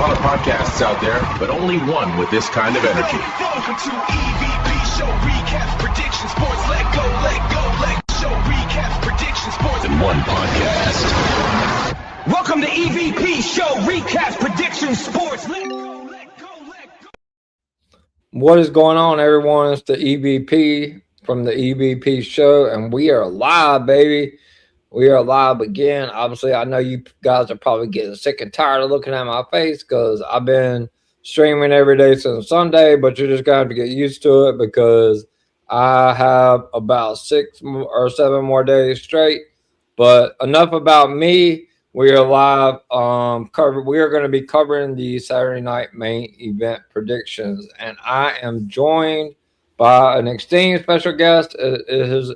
lot of podcasts out there, but only one with this kind of energy. Welcome to EVP Show Recaps, Predictions, Sports. Let go, Show Recaps, Predictions, Sports. In one podcast. Welcome to EVP Show Recaps, Predictions, Sports. Let go. What is going on, everyone? It's the EVP from the EVP Show, and we are live, baby. We are live again. Obviously, I know you guys are probably getting sick and tired of looking at my face because I've been streaming every day since Sunday, but you're just going to have to get used to it because I have about 6 or 7 more days straight. But enough about me. We are live. We are going to be covering the Saturday night main event predictions, and I am joined by an esteemed special guest. It is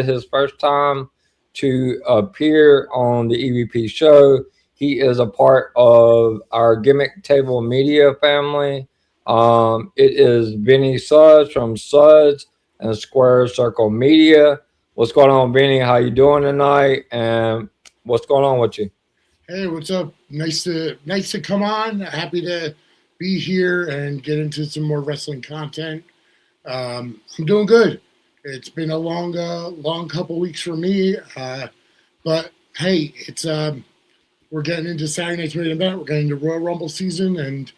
his first time to appear on the EVP show. He is a part of our Gimmick Table Media family. It is Benny Suds from Suds and Square Circle Media. What's going on, Benny? How you doing tonight? And what's going on with you? Hey, what's up? Nice to come on. Happy to be here and get into some more wrestling content. I'm doing good. It's been a long couple weeks for me, but hey, it's we're getting into Saturday night's main event. We're getting into Royal Rumble season, and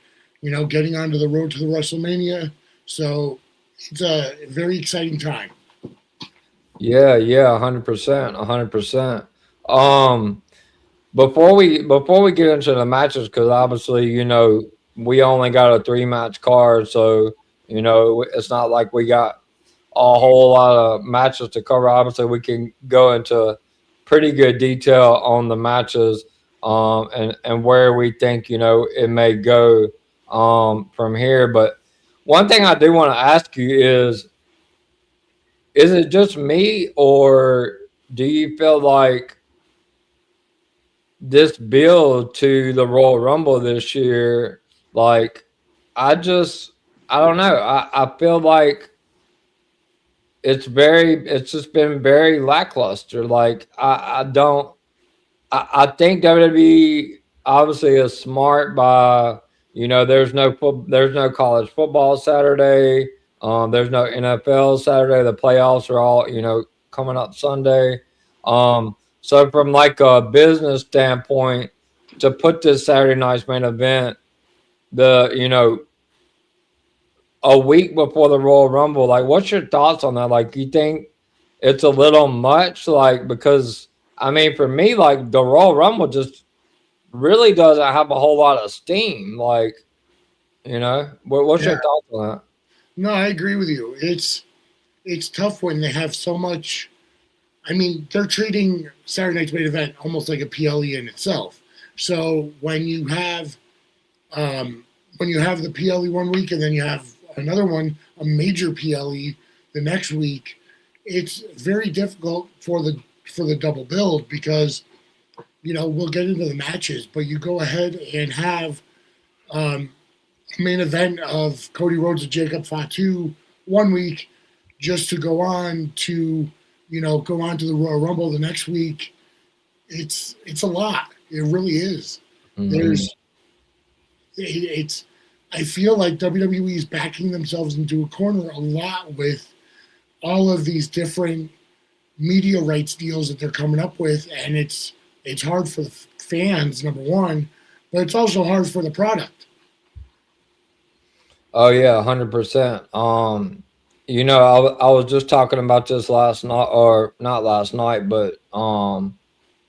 getting onto the road to the WrestleMania. So it's a very exciting time. Yeah, 100%. Before we get into the matches, because obviously, we only got a 3-match card, so it's not like we got a whole lot of matches to cover. Obviously, we can go into pretty good detail on the matches, and where we think it may go from here. But one thing I do want to ask you is it just me, or do you feel like this build to the Royal Rumble this year, like, I don't know. I feel like it's just been very lackluster. Like, I think WWE obviously is smart by, there's no college football Saturday. There's no NFL Saturday. The playoffs are all, coming up Sunday. So from like a business standpoint, to put this Saturday night's main event, a week before the Royal Rumble, like, what's your thoughts on that? Like, you think it's a little much? Like, because I mean, for me, like, the Royal Rumble just really doesn't have a whole lot of steam. Like, what's your thoughts on that? No, I agree with you. It's tough when they have so much. I mean, they're treating Saturday night's main event almost like a PLE in itself. So when you have the PLE one week and then you have another one, a major PLE the next week, it's very difficult for the double build because we'll get into the matches, but you go ahead and have a main event of Cody Rhodes and Jacob Fatu one week just to go on to the Royal Rumble the next week. It's a lot. It really is. Mm-hmm. I feel like WWE is backing themselves into a corner a lot with all of these different media rights deals that they're coming up with, and it's hard for the fans, number one, but it's also hard for the product. Oh yeah, 100%. I was just talking about this last night, or not last night, but I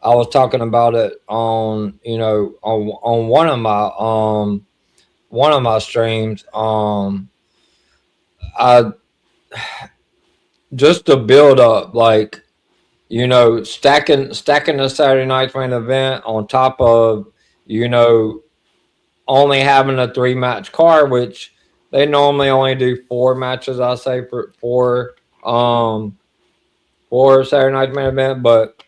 was talking about it on on one of my streams. I just to build up, like, stacking the Saturday night's main event on top of only having a 3-match card, which they normally only do 4 matches, I say, for Saturday night's main event. But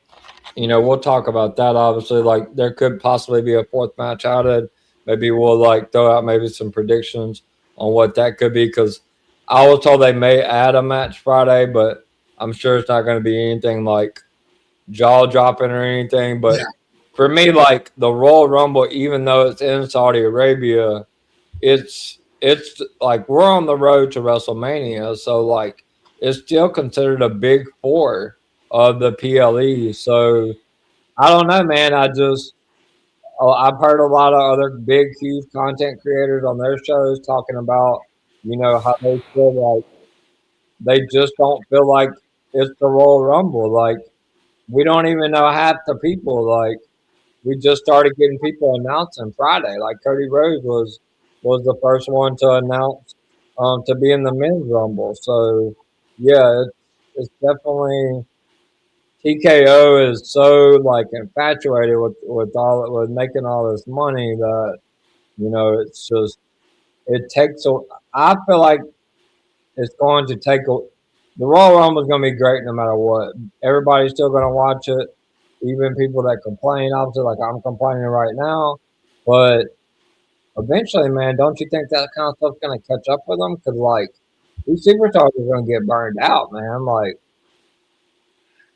we'll talk about that. Obviously, like, there could possibly be a 4th match added. Maybe we'll throw out maybe some predictions on what that could be, because I was told they may add a match Friday, but I'm sure it's not going to be anything like jaw dropping or anything. But for me, like the Royal Rumble, even though it's in Saudi Arabia, it's like we're on the road to WrestleMania, so like it's still considered a big four of the PLE. So I don't know, man. I've heard a lot of other big, huge content creators on their shows talking about, how they feel like they just don't feel like it's the Royal Rumble. Like we don't even know half the people. Like we just started getting people announcing Friday. Like Cody Rhodes was the first one to announce to be in the men's rumble. So yeah, it's definitely TKO is so like infatuated with making all this money that it's just it takes a. I feel like it's going to take a. The Royal Rumble is going to be great no matter what. Everybody's still going to watch it, even people that complain. Obviously, like I'm complaining right now, but eventually, man, don't you think that kind of stuff's going to catch up with them? Because like these superstars are going to get burned out, man. Like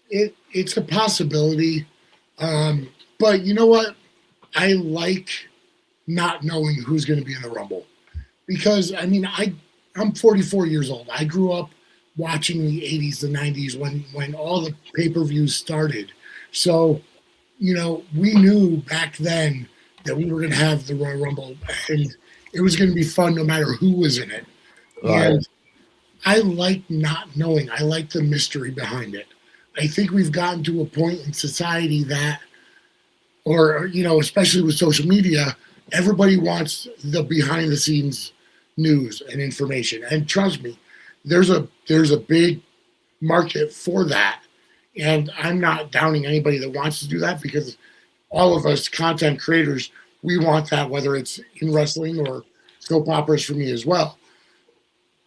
It's a possibility, but you know what? I like not knowing who's going to be in the Rumble because I mean I'm 44 years old. I grew up watching the 80s, the 90s when all the pay-per-views started. So, we knew back then that we were going to have the Royal Rumble and it was going to be fun no matter who was in it. right. And I like not knowing. I like the mystery behind it. I think we've gotten to a point in society that, or, especially with social media, everybody wants the behind the scenes news and information. And trust me, there's a big market for that. And I'm not downing anybody that wants to do that because all of us content creators, we want that, whether it's in wrestling or soap operas for me as well.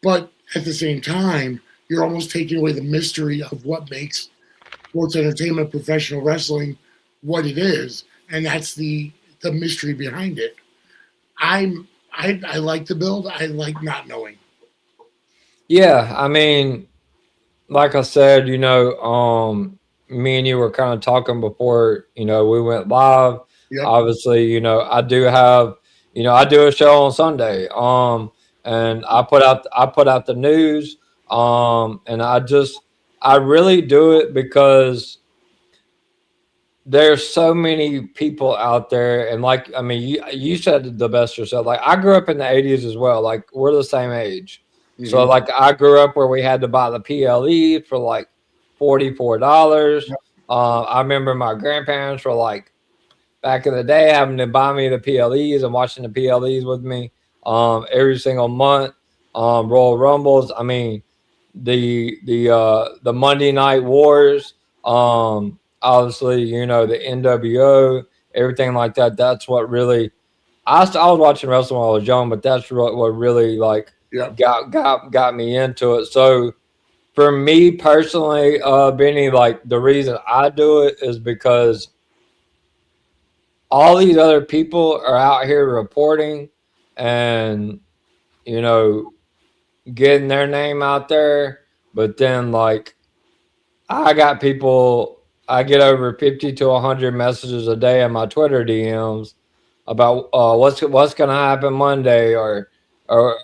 But at the same time, you're almost taking away the mystery of what makes sports entertainment, professional wrestling, what it is, and that's the mystery behind it. I like the build. I like not knowing. Yeah, I mean, like I said, me and you were kind of talking before, we went live. Yep. Obviously, I do a show on Sunday. And I put out the news. And I really do it because there's so many people out there, and like I mean, you said the best yourself. Like I grew up in the '80s as well. Like we're the same age, so Mhm. like I grew up where we had to buy the PLE for like $44. Yep. I remember my grandparents were like back in the day having to buy me the PLEs and watching the PLEs with me every single month. Royal Rumbles. I mean, the Monday Night Wars. Obviously, the NWO, everything like that. That's what really. I was watching wrestling when I was young, but that's what really like Yep. got me into it. So for me personally, Benny, like the reason I do it is because all these other people are out here reporting and you know getting their name out there, but then like I got people, I get over 50 to 100 messages a day in my Twitter DMs about what's going to happen Monday, or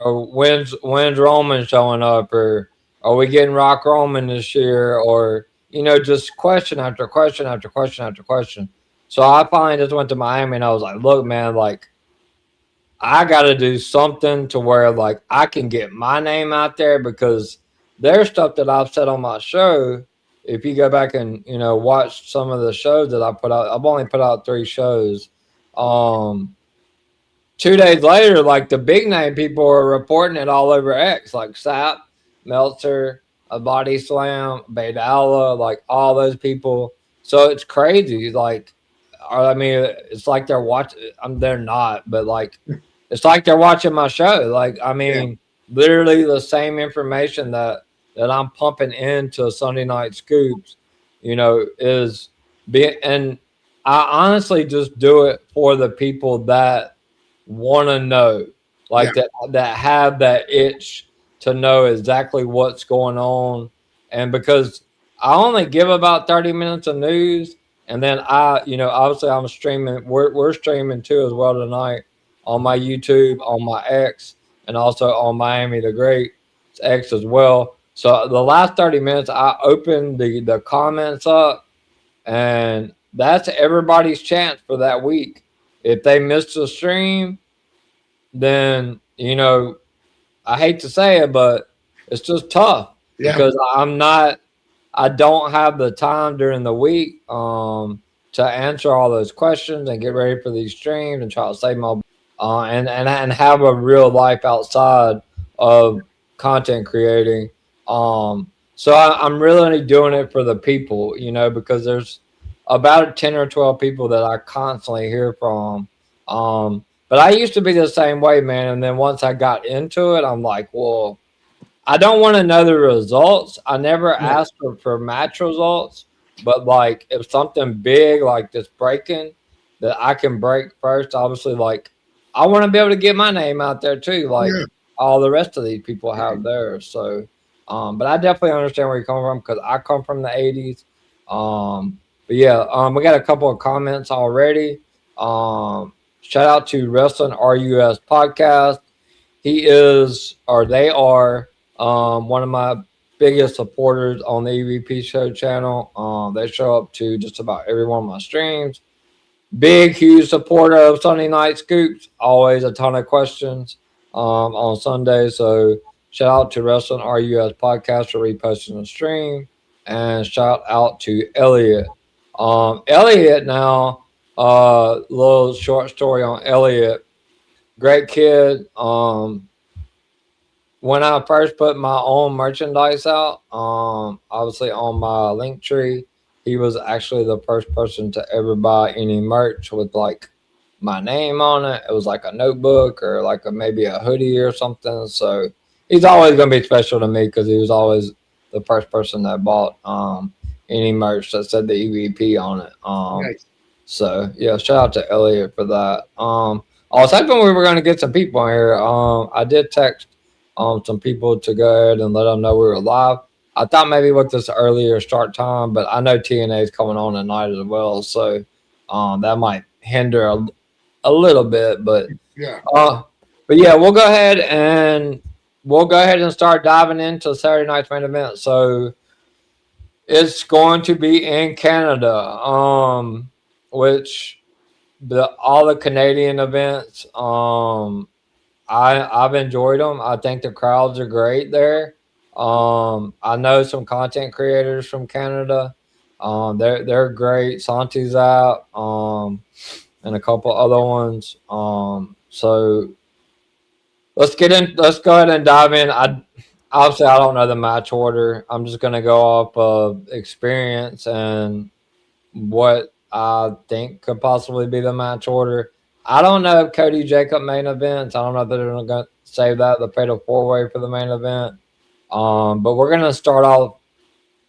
when's Roman showing up, or are we getting Rock Roman this year, or just question after question after question after question. So I finally just went to Miami and I was like, look, man, like I got to do something to where like I can get my name out there, because there's stuff that I've said on my show. If you go back and watch some of the shows that I put out, I've only put out 3 shows. 2 days later, like the big name people are reporting it all over X, like Sap, Meltzer, a Body Slam, Beta Alla, like all those people. So it's crazy. Like, I mean, it's like they're watching. They're not, but like, it's like they're watching my show. Like, I Yeah. mean, literally the same information that I'm pumping into Sunday Night Scoops, is being. And I honestly just do it for the people that want to know, Yeah. like that have that itch to know exactly what's going on. And because I only give about 30 minutes of news, And then obviously I'm streaming. We're streaming too as well tonight on my YouTube, on my X, and also on Miami the Great X as well. So the last 30 minutes, I opened the comments up, and that's everybody's chance for that week. If they missed the stream, then I hate to say it, but it's just tough because I don't have the time during the week to answer all those questions and get ready for these streams and try to save my and have a real life outside of content creating. So I'm really doing it for the people, because there's about 10 or 12 people that I constantly hear from. But I used to be the same way, man. And then once I got into it, I'm like, well, I don't want to know the results. I never asked for match results, but like if something big like this breaking that I can break first, obviously, like I want to be able to get my name out there too, like all the rest of these people have theirs. So, but I definitely understand where you're coming from because I come from the '80s. But yeah, we got a couple of comments already. Shout out to Wrestling RUS podcast. He is, or they are, one of my biggest supporters on the EVP Show channel. They show up to just about every one of my streams. Big, huge supporter of Sunday Night Scoops. Always a ton of questions on Sunday. So shout out to Wrestling RUS podcast for reposting the stream. And shout out to Elliot. Elliot now, little short story on Elliot. Great kid. When I first put my own merchandise out, obviously on my link tree, he was actually the first person to ever buy any merch with like my name on it. It was like a notebook or like maybe a hoodie or something. So he's always going to be special to me because he was always the first person that bought any merch that said the EVP on it. Nice. So yeah, shout out to Elliot for that. I was hoping we were going to get some people on here. I did text some people to go ahead and let them know we were live. I thought maybe with this earlier start time, but I know TNA is coming on tonight as well, so that might hinder a little bit. But Yeah. We'll go ahead and start diving into Saturday night's main event. So it's going to be in Canada, which all the Canadian events. I've enjoyed them. I think the crowds are great there. I know some content creators from Canada. They're great. Santi's out, and a couple other ones. So let's go ahead and dive in. Obviously I don't know the match order. I'm just gonna go off of experience and what I think could possibly be the match order. I don't know if Cody Jacob main events. I don't know if they're going to save the fatal four-way for the main event. But we're going to start off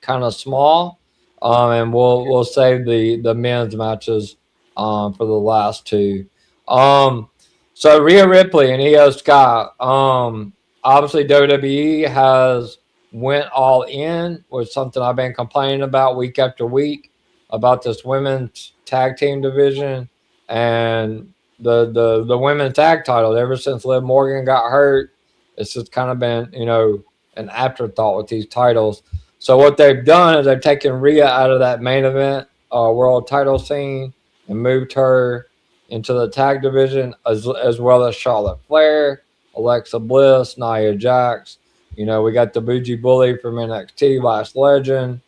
kind of small, and we'll save the men's matches for the last two. So Rhea Ripley and Io Sky. Obviously WWE has went all in with something I've been complaining about week after week about this women's tag team division and the women's tag title. Ever since Liv Morgan got hurt, it's just kind of been an afterthought with these titles. So what they've done is they've taken Rhea out of that main event world title scene and moved her into the tag division as well as Charlotte Flair, Alexa Bliss, Nia Jax. We got the Bougie Bully from NXT, Last Legend.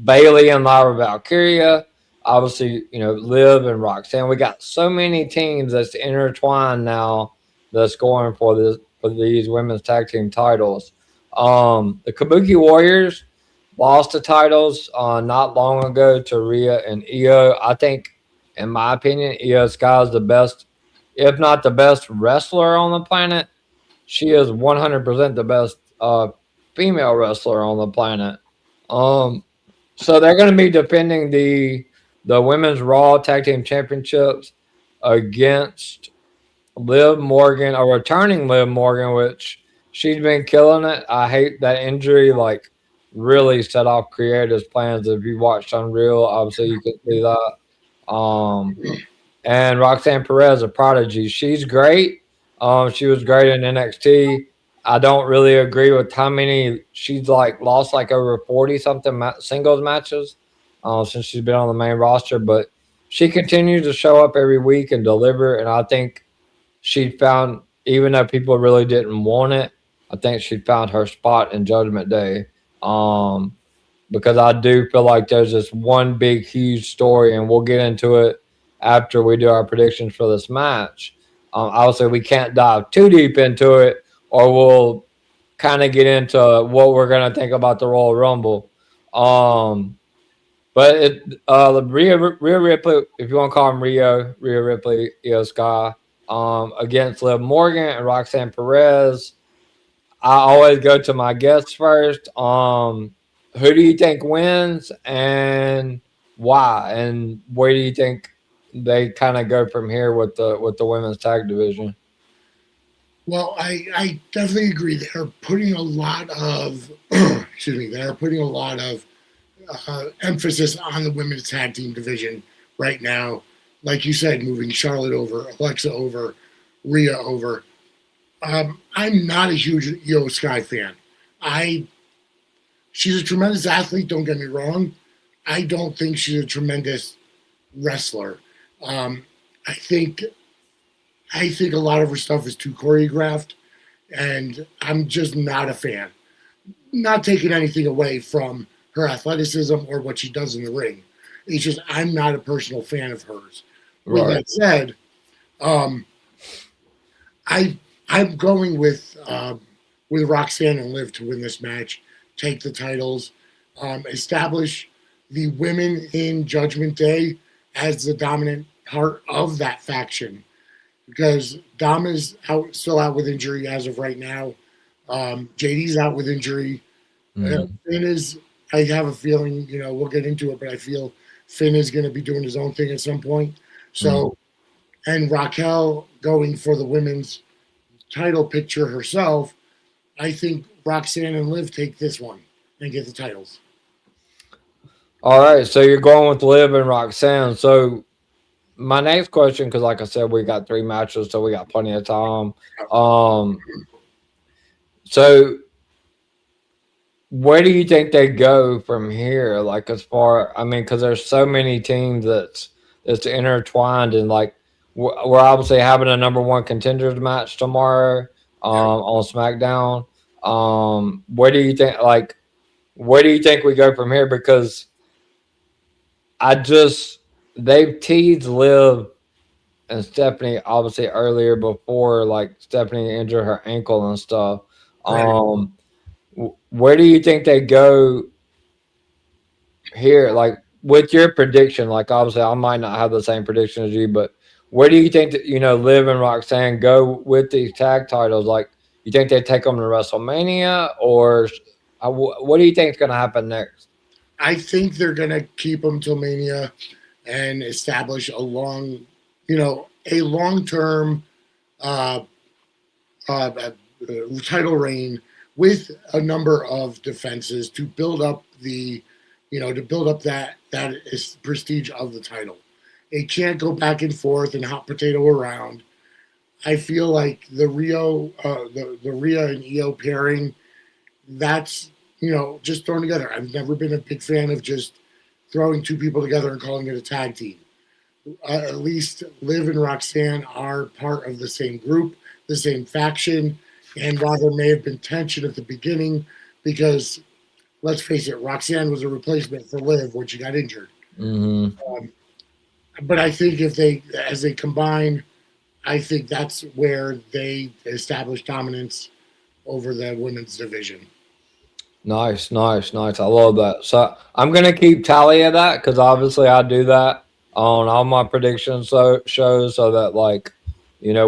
Bailey and Lyra Valkyria, obviously, Liv and Roxanne. We got so many teams that's intertwined now that's going for these women's tag team titles. The Kabuki Warriors lost the titles not long ago to Rhea and Io. I think, in my opinion, Io Sky is the best, if not the best wrestler on the planet. She is 100% the best female wrestler on the planet. So they're going to be defending the Women's Raw Tag Team Championships against Liv Morgan, or returning Liv Morgan, which she's been killing it. I hate that injury. Like, really set off creators' plans. If you watched Unreal, obviously you could see that. And Roxanne Perez, a prodigy. She's great. She was great in NXT. I don't really agree with how many she's like lost like over 40 something singles matches since she's been on the main roster, but she continues to show up every week and deliver. And I think she found, even though people really didn't want it, I think she found her spot in Judgment Day. Because I do feel like there's this one big, huge story, and we'll get into it after we do our predictions for this match. Obviously, we can't dive too deep into it, or we'll kind of get into what we're going to think about the Royal Rumble. But the Rhea Ripley, if you want to call him Rhea Ripley, Io Sky, against Liv Morgan and Roxanne Perez. I always go to my guests first. Who do you think wins and why? And where do you think they kind of go from here with the women's tag division? Well, I definitely agree. They're putting a lot of excuse me. They're putting a lot of emphasis on the women's tag team division right now. Like you said, moving Charlotte over, Alexa over, Rhea over. I'm not a huge Io Sky fan. She's a tremendous athlete, don't get me wrong. I don't think she's a tremendous wrestler. I think a lot of her stuff is too choreographed, and I'm just not a fan. Not taking anything away from her athleticism or what she does in the ring. It's just I'm not a personal fan of hers. With that said, I'm going with Roxanne and Liv to win this match, take the titles, establish the women in Judgment Day as the dominant part of that faction, because Dom is still out with injury as of right now. JD's out with injury. Finn is. I have a feeling, we'll get into it, but I feel Finn is going to be doing his own thing at some point. So, and Raquel going for the women's title picture herself, I think Roxanne and Liv take this one and get the titles. All right, so you're going with Liv and Roxanne. So my next question, because like I said, we got 3 matches, so we got plenty of time. So where do you think they go from here? Like, as far, because there's so many teams that's intertwined, and like we're obviously having a number 1 contenders match tomorrow on SmackDown. Where do you think? Like, where do you think we go from here? Because they've teased Liv and Stephanie obviously earlier before, like Stephanie injured her ankle and stuff. Right. Where do you think they go here? Like, with your prediction, like obviously I might not have the same prediction as you, but where do you think that Liv and Roxanne go with these tag titles? Like, you think they take them to WrestleMania, or what do you think is going to happen next? I think they're going to keep them till Mania and establish a long-term title reign with a number of defenses to build up that is prestige of the title. It can't go back and forth and hot potato around. I feel like the Rhea and Io pairing, that's just thrown together. I've never been a big fan of just throwing 2 people together and calling it a tag team. At least Liv and Roxanne are part of the same group, the same faction. And while there may have been tension at the beginning, because let's face it, Roxanne was a replacement for Liv when she got injured. Mm-hmm. But I think as they combine, I think that's where they establish dominance over the women's division. Nice. I love that. So I'm going to keep tally of that, because obviously I do that on all my predictions shows, so that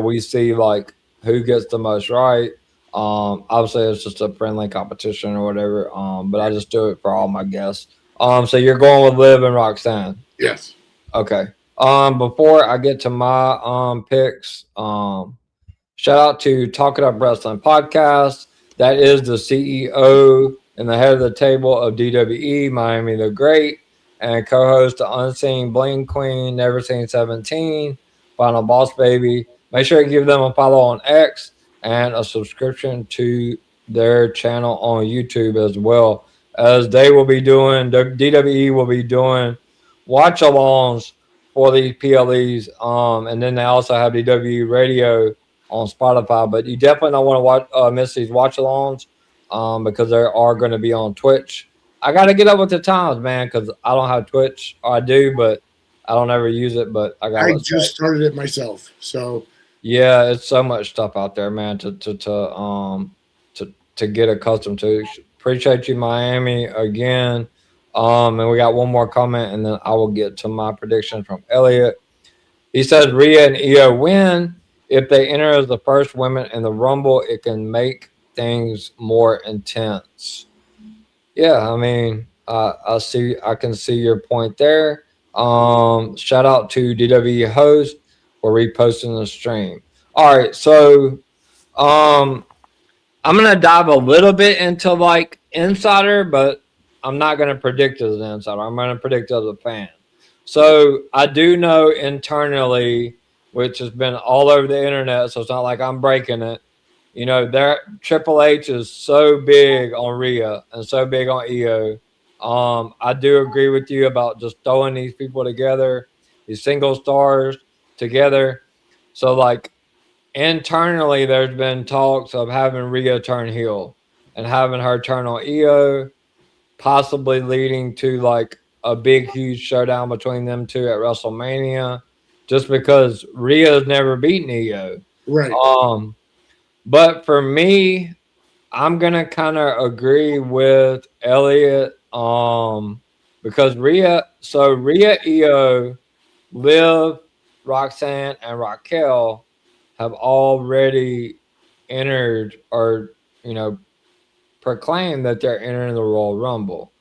we see like who gets the most right. Obviously it's just a friendly competition or whatever. But I just do it for all my guests. So you're going with Liv and Roxanne? Yes. Okay. Before I get to my picks, shout out to Talk It Up Wrestling Podcast. That is the CEO and the head of the table of DWE, Miami the Great, and co-host the Unseen Bling Queen, Never Seen 17, Final Boss Baby. Make sure you give them a follow on X and a subscription to their channel on YouTube as well, as they will be doing, the DWE will be doing watch-alongs for these PLEs, and then they also have DWE Radio on Spotify. But you definitely don't want to miss these watch-alongs, because they are going to be on Twitch. I got to get up with the times, man, because I don't have Twitch. Or I do, but I don't ever use it. But I just started it myself, so yeah, it's so much stuff out there, man, to get accustomed to. Appreciate you, Miami, again. And we got one more comment, and then I will get to my prediction from Elliot. He says Rhea and Io win. If they enter as the first women in the Rumble, it can make things more intense. Yeah, I mean, I can see your point there. Shout out to DWE host for reposting the stream. All right, so I'm gonna dive a little bit into like insider, but I'm not gonna predict as an insider. I'm gonna predict as a fan. So I do know internally, which has been all over the internet, so it's not like I'm breaking it. You know, their Triple H is so big on Rhea and so big on Io. I do agree with you about just throwing these people together, these single stars together. So, like, internally, there's been talks of having Rhea turn heel and having her turn on Io, possibly leading to like a big, huge showdown between them two at WrestleMania, just because Rhea's never beaten Io. right. But for me, I'm gonna kind of agree with Elliot, because Rhea, Io, Liv, Roxanne, and Raquel have already entered, or proclaimed that they're entering the Royal Rumble.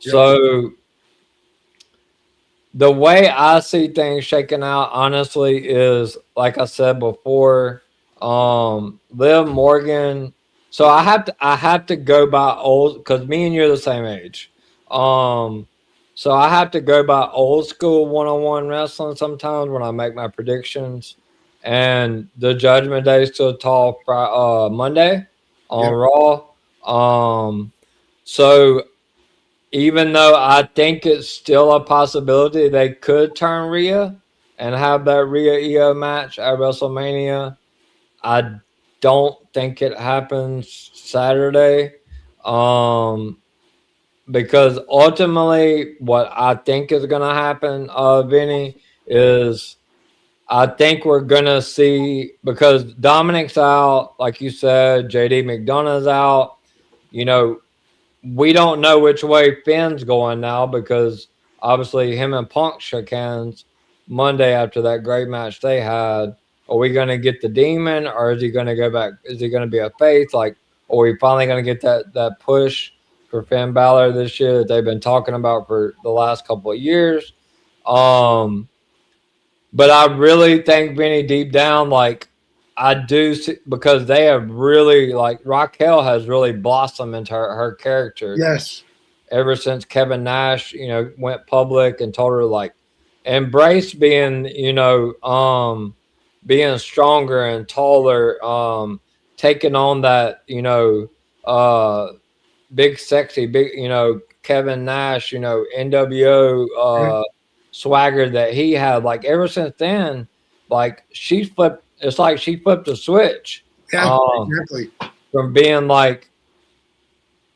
Yep. So the way I see things shaking out, honestly, is like I said before, Liv Morgan. So I have to go by old, because me and you're the same age. So I have to go by old school one-on-one wrestling sometimes when I make my predictions. And the Judgment Day is still tall Monday on Yep. Raw. So even though I think it's still a possibility they could turn Rhea and have that Rhea Io match at WrestleMania, I don't think it happens Saturday. Because ultimately, what I think is going to happen, Vinny, is I think we're going to see, because Dominic's out, like you said, JD McDonough's out. We don't know which way Finn's going now, because obviously him and Punk shook hands Monday after that great match they had. Are we going to get the Demon, or is he going to go back? Is he going to be a face? Like, are we finally going to get that push for Finn Balor this year that they've been talking about for the last couple of years? But I really think, Vinny, deep down, like, I do see, because they have really, like, Raquel has really blossomed into her character. Yes. Ever since Kevin Nash, went public and told her, like, embrace being, being stronger and taller, taking on that, big sexy, big, Kevin Nash, NWO swagger that he had. Like, ever since then, like, she's flipped. It's like she flipped a switch. Yeah, exactly. From being like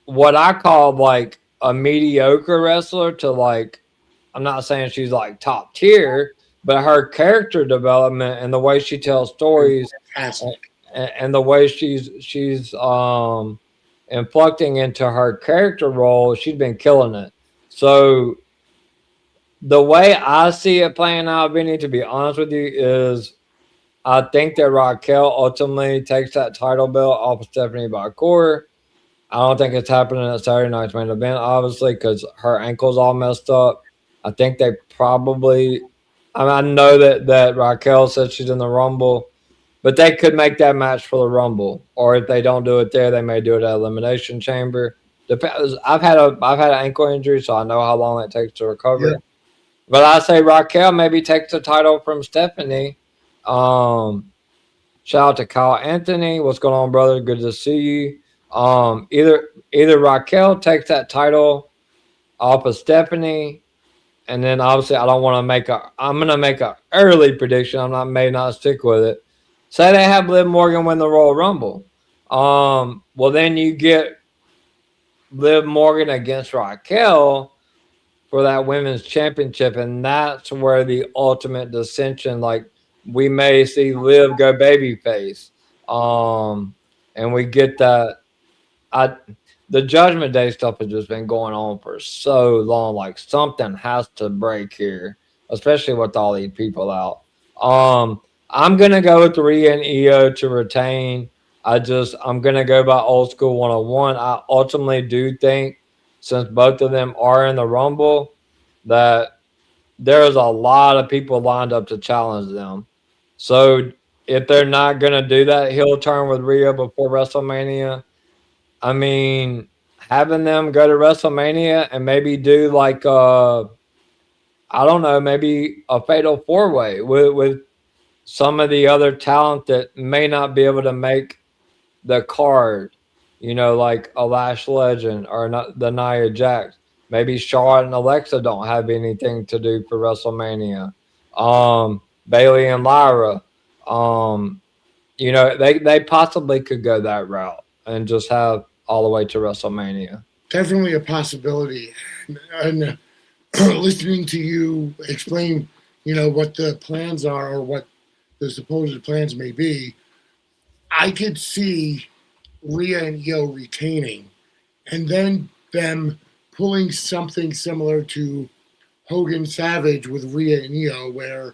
what I call like a mediocre wrestler to, like, I'm not saying she's like top tier, but her character development and the way she tells stories and the way she's inflecting into her character role, she's been killing it. So the way I see it playing out, Vinny, to be honest with you, is I think that Raquel ultimately takes that title belt off of Stephanie Bakor. I don't think it's happening at Saturday night's main event, obviously, because her ankle's all messed up. I think they probably, I know that Raquel said she's in the Rumble, but they could make that match for the Rumble. Or if they don't do it there, they may do it at Elimination Chamber. I've had an ankle injury, so I know how long it takes to recover. Yeah. But I say Raquel maybe takes the title from Stephanie. Um, Shout out to Kyle Anthony. What's going on, brother? Good to see you. Either Raquel takes that title off of Stephanie, and then obviously I don't want to make a. I'm gonna make an early prediction. May not stick with it. Say they have Liv Morgan win the Royal Rumble. Well then you get Liv Morgan against Raquel for that women's championship, and that's where the ultimate dissension. Like we may see Liv go babyface, and we get that. I the Judgment Day stuff has just been going on for so long. Like something has to break here, especially with all these people out. I'm gonna go with Rhea and Io to retain. I'm gonna go by old school 101. I ultimately do think since both of them are in the Rumble, that there's a lot of people lined up to challenge them. So if they're not gonna do that heel turn with Rhea before WrestleMania, I mean, having them go to WrestleMania and maybe do like I don't know, maybe a fatal four way with some of the other talent that may not be able to make the card, like a Lash Legend or not the Nia Jax. Maybe Charlotte and Alexa don't have anything to do for WrestleMania. Bailey and Lyra. They possibly could go that route and just have all the way to WrestleMania. Definitely a possibility. And listening to you explain, what the plans are or what the supposed plans may be, I could see Rhea and Io retaining and then them pulling something similar to Hogan Savage with Rhea and Io, where,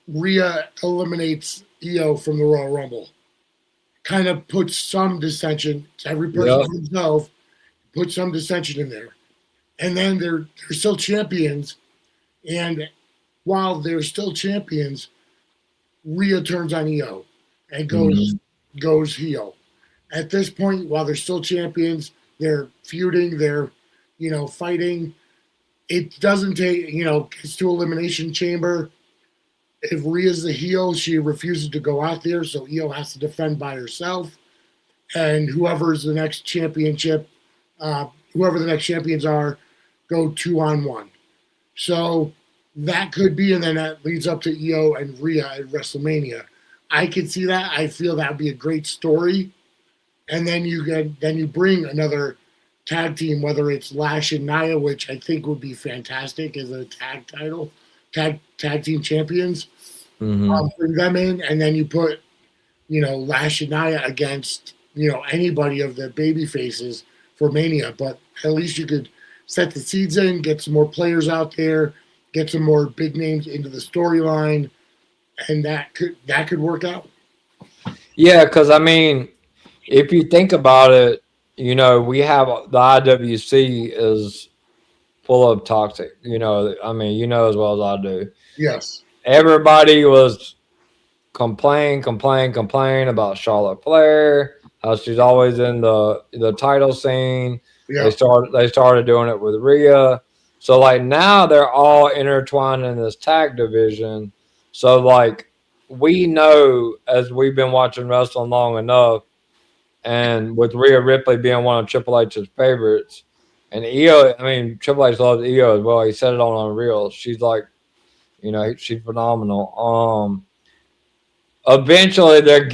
Rhea eliminates Io from the Royal Rumble. Kind of puts some dissension. Every person for himself, put some dissension in there. And then they're still champions. And while they're still champions, Rhea turns on Io and goes heel. At this point, while they're still champions, they're feuding, they're, fighting. It doesn't take, it's to Elimination Chamber. If Rhea's the heel, she refuses to go out there, so Io has to defend by herself. And whoever's the next championship, whoever the next champions are, go 2-on-1. So that could be, and then that leads up to Io and Rhea at WrestleMania. I could see that. I feel that would be a great story. And then you bring another tag team, whether it's Lash and Nia, which I think would be fantastic as a tag team champions. Bring them in, and then you put, Lash and Nia against, anybody of the baby faces for Mania. But at least you could set the seeds in, get some more players out there, get some more big names into the storyline, and that could work out. Yeah, because I mean, if you think about it, we have the IWC is full of toxic. I mean, as well as I do. Yes. Everybody was complain about Charlotte Flair, how she's always in the title scene. Yeah. They started doing it with Rhea. So like now they're all intertwined in this tag division. So like we know, as we've been watching wrestling long enough, and with Rhea Ripley being one of Triple H's favorites, and Io, I mean Triple H loves Io as well. He said it on Unreal. She's like, she's phenomenal. Eventually they're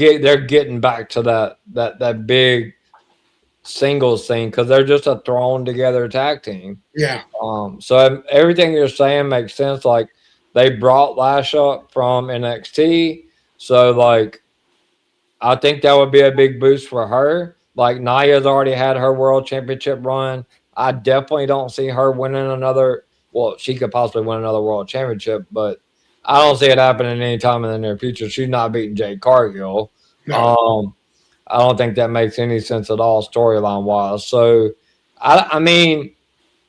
getting back to that big singles scene because they're just a thrown together tag team. Yeah. So everything you're saying makes sense. Like they brought Lash up from NXT, so like I think that would be a big boost for her. Like Nia's already had her world championship run. I definitely don't see her winning another. Well, she could possibly win another world championship, but I don't see it happening anytime in the near future. She's not beating Jade Cargill. No. I don't think that makes any sense at all storyline wise. So, I mean,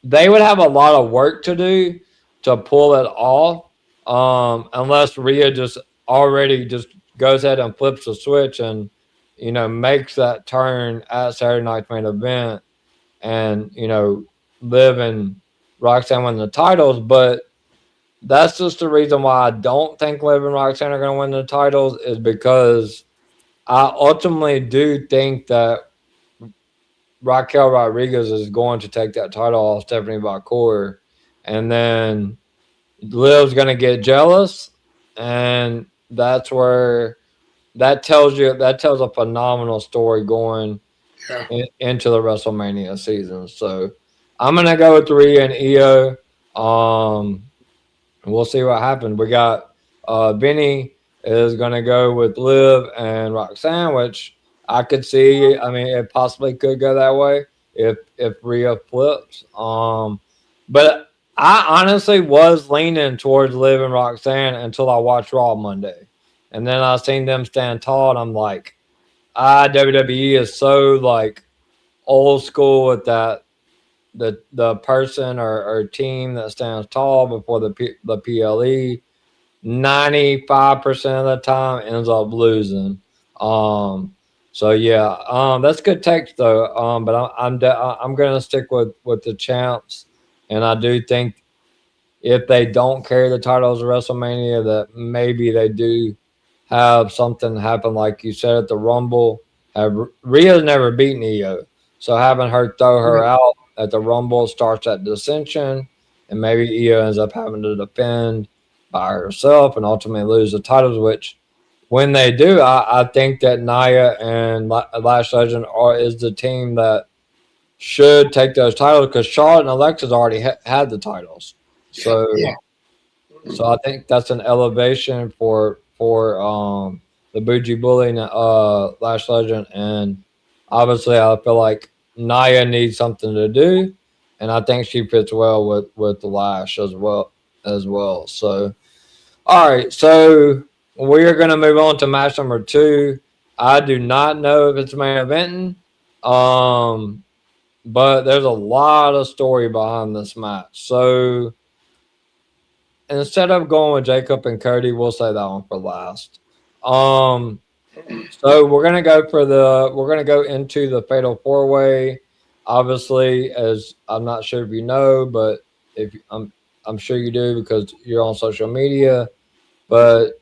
they would have a lot of work to do to pull it off, unless Rhea just already just goes ahead and flips the switch and makes that turn at Saturday night's main event, and Liv and Roxanne win the titles. But that's just the reason why I don't think Liv and Roxanne are going to win the titles, is because I ultimately do think that Raquel Rodriguez is going to take that title off Stephanie Valcour, and then Liv's going to get jealous, and that's where that tells a phenomenal story going Yeah. into the WrestleMania season. So I'm going to go with Rhea and Io. We'll see what happens. We got Vinny is going to go with Liv and Roxanne, which I could see. I mean, it possibly could go that way if Rhea flips. But I honestly was leaning towards Liv and Roxanne until I watched Raw Monday, and then I seen them stand tall, and I'm like, WWE is so like old school with that. The person or team that stands tall before the PLE 95% of the time ends up losing. So yeah, that's good takes though. But I'm gonna stick with the champs, and I do think if they don't carry the titles of WrestleMania, that maybe they do have something happen, like you said at the Rumble. Rhea's never beaten Io, so having her throw her out at the Rumble starts that dissension, and maybe Io ends up having to defend by herself and ultimately lose the titles. Which, when they do, I think that Nia and Lash Legend is the team that should take those titles, because Charlotte and Alexa's already had the titles. So, so I think that's an elevation for the Bougie Bully and Lash Legend, and obviously I feel like Nia needs something to do, and I think she fits well with the Lash as well. So, all right, so we are going to move on to match number 2. I do not know if it's main eventing, but there's a lot of story behind this match. So instead of going with Jacob and Cody, we'll say that one for last. So we're gonna go into the Fatal 4-Way. Obviously, as I'm not sure if you know, but if I'm sure you do because you're on social media. But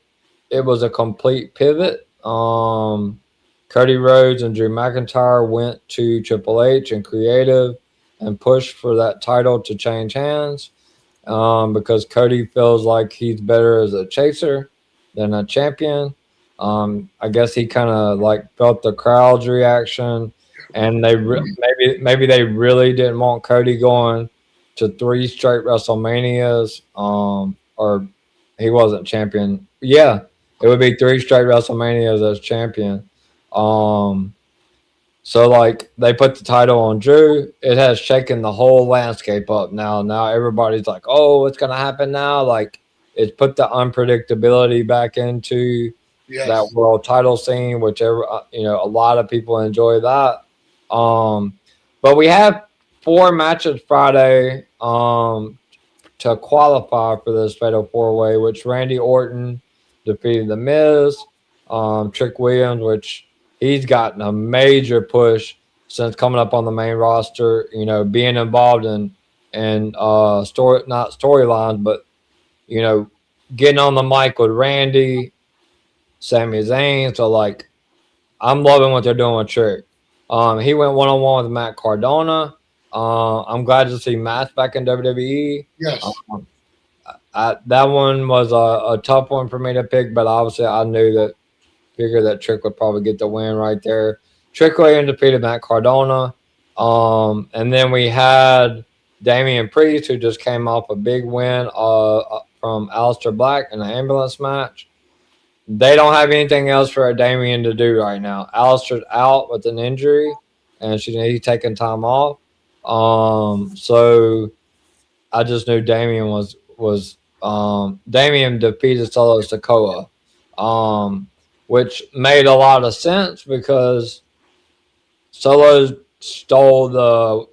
it was a complete pivot. Cody Rhodes and Drew McIntyre went to Triple H and Creative and pushed for that title to change hands, because Cody feels like he's better as a chaser than a champion. I guess he kind of like felt the crowd's reaction, and maybe they really didn't want Cody going to 3 straight WrestleManias, or he wasn't champion. Yeah, it would be 3 straight WrestleManias as champion. So like they put the title on Drew. It has shaken the whole landscape up now. Now everybody's like, "Oh, what's gonna happen now?" Like it's put the unpredictability back into that world title scene, which a lot of people enjoy that. But we have 4 matches Friday to qualify for this Fatal 4-Way, which Randy Orton defeated The Miz, Trick Williams, which he's gotten a major push since coming up on the main roster, being involved in not storylines, but getting on the mic with Randy, Sami Zayn. So like I'm loving what they're doing with Trick. He went one-on-one with Matt Cardona. I'm glad to see Matt back in WWE. Yes. That one was a tough one for me to pick, but obviously I figured that Trick would probably get the win right there. Trick Williams defeated Matt Cardona. And then we had Damian Priest, who just came off a big win from Aleister Black in the ambulance match. They don't have anything else for Damian to do right now. Aleister's out with an injury, and he's taking time off. So I just knew Damian was Damian defeated Solo Sikoa, which made a lot of sense because Solo stole the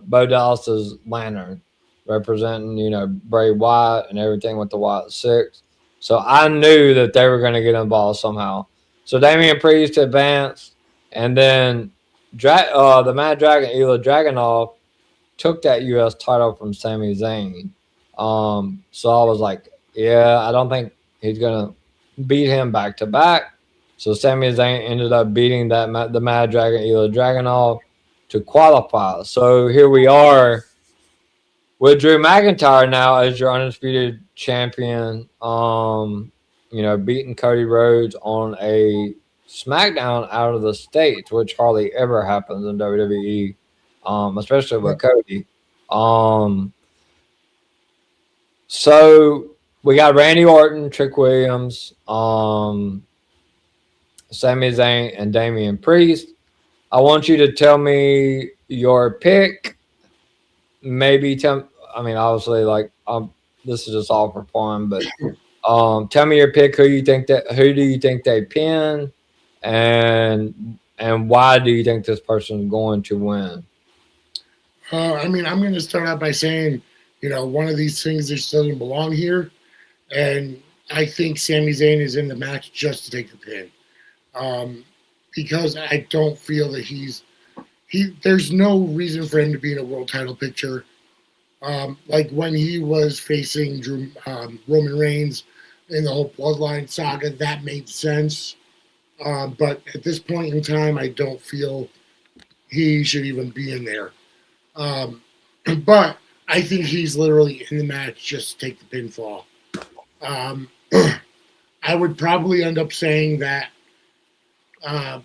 Bo Dallas's lantern, representing Bray Wyatt and everything with the Wyatt Six. So I knew that they were going to get involved somehow. So Damian Priest advanced, and then the Mad Dragon, Ilya Dragunov, took that U.S. title from Sami Zayn. So I was like, yeah, I don't think he's gonna beat him back to back. So Sami Zayn ended up beating the Mad Dragon, Ilya Dragunov, to qualify. So here we are with Drew McIntyre now as your undisputed champion. Beating Cody Rhodes on a SmackDown out of the States, which hardly ever happens in WWE, especially with Cody. So we got Randy Orton, Trick Williams, Sami Zayn, and Damian Priest. I want you to tell me your pick. Maybe obviously, this is just all for fun, but tell me your pick. Who do you think they pin, and why do you think this person is going to win? I'm going to start out by saying, one of these things just doesn't belong here, and I think Sami Zayn is in the match just to take the pin, because I don't feel that there's no reason for him to be in a world title picture. Like when he was facing Roman Reigns in the whole Bloodline saga, that made sense. But at this point in time, I don't feel he should even be in there. But I think he's literally in the match just to take the pinfall. I would probably end up saying that I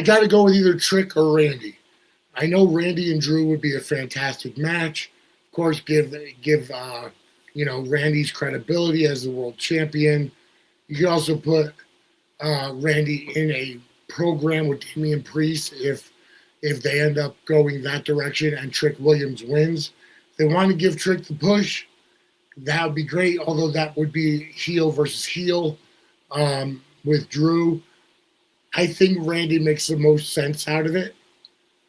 got to go with either Trick or Randy. I know Randy and Drew would be a fantastic match. Of course, give Randy's credibility as the world champion. You could also put Randy in a program with Damian Priest if they end up going that direction and Trick Williams wins. If they want to give Trick the push, that would be great, although that would be heel versus heel with Drew. I think Randy makes the most sense out of it.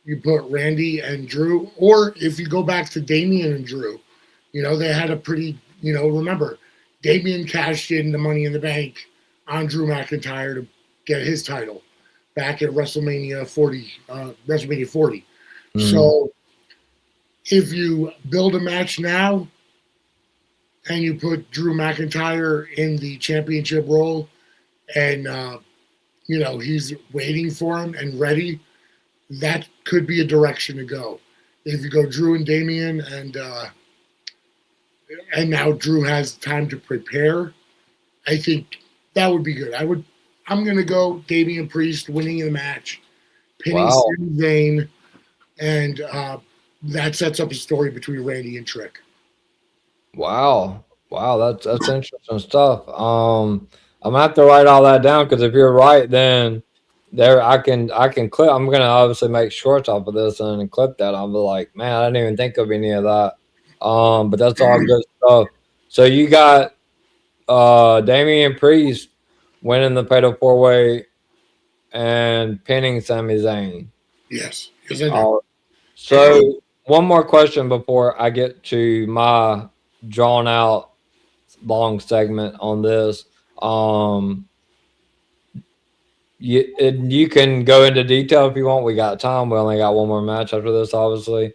You put Randy and Drew, or if you go back to Damian and Drew, they had a pretty, remember, Damian cashed in the Money in the Bank on Drew McIntyre to get his title back at WrestleMania 40. So if you build a match now and you put Drew McIntyre in the championship role and, he's waiting for him and ready, that could be a direction to go. If you go Drew and Damian and now Drew has time to prepare, I think that would be good. I'm going to go Damian Priest winning the match, pinning Sami Zayn, and that sets up a story between Randy and Trick. Wow, that's interesting stuff. I'm gonna have to write all that down because if you're right, then I can clip. I'm gonna obviously make shorts off of this and clip that. I'll be like, man, I didn't even think of any of that. But that's all good stuff. So you got Damian Priest winning the Fatal 4-Way and pinning Sami Zayn. Yes. So one more question before I get to my drawn out long segment on this. You can go into detail if you want. We got time. We only got one more match after this, obviously.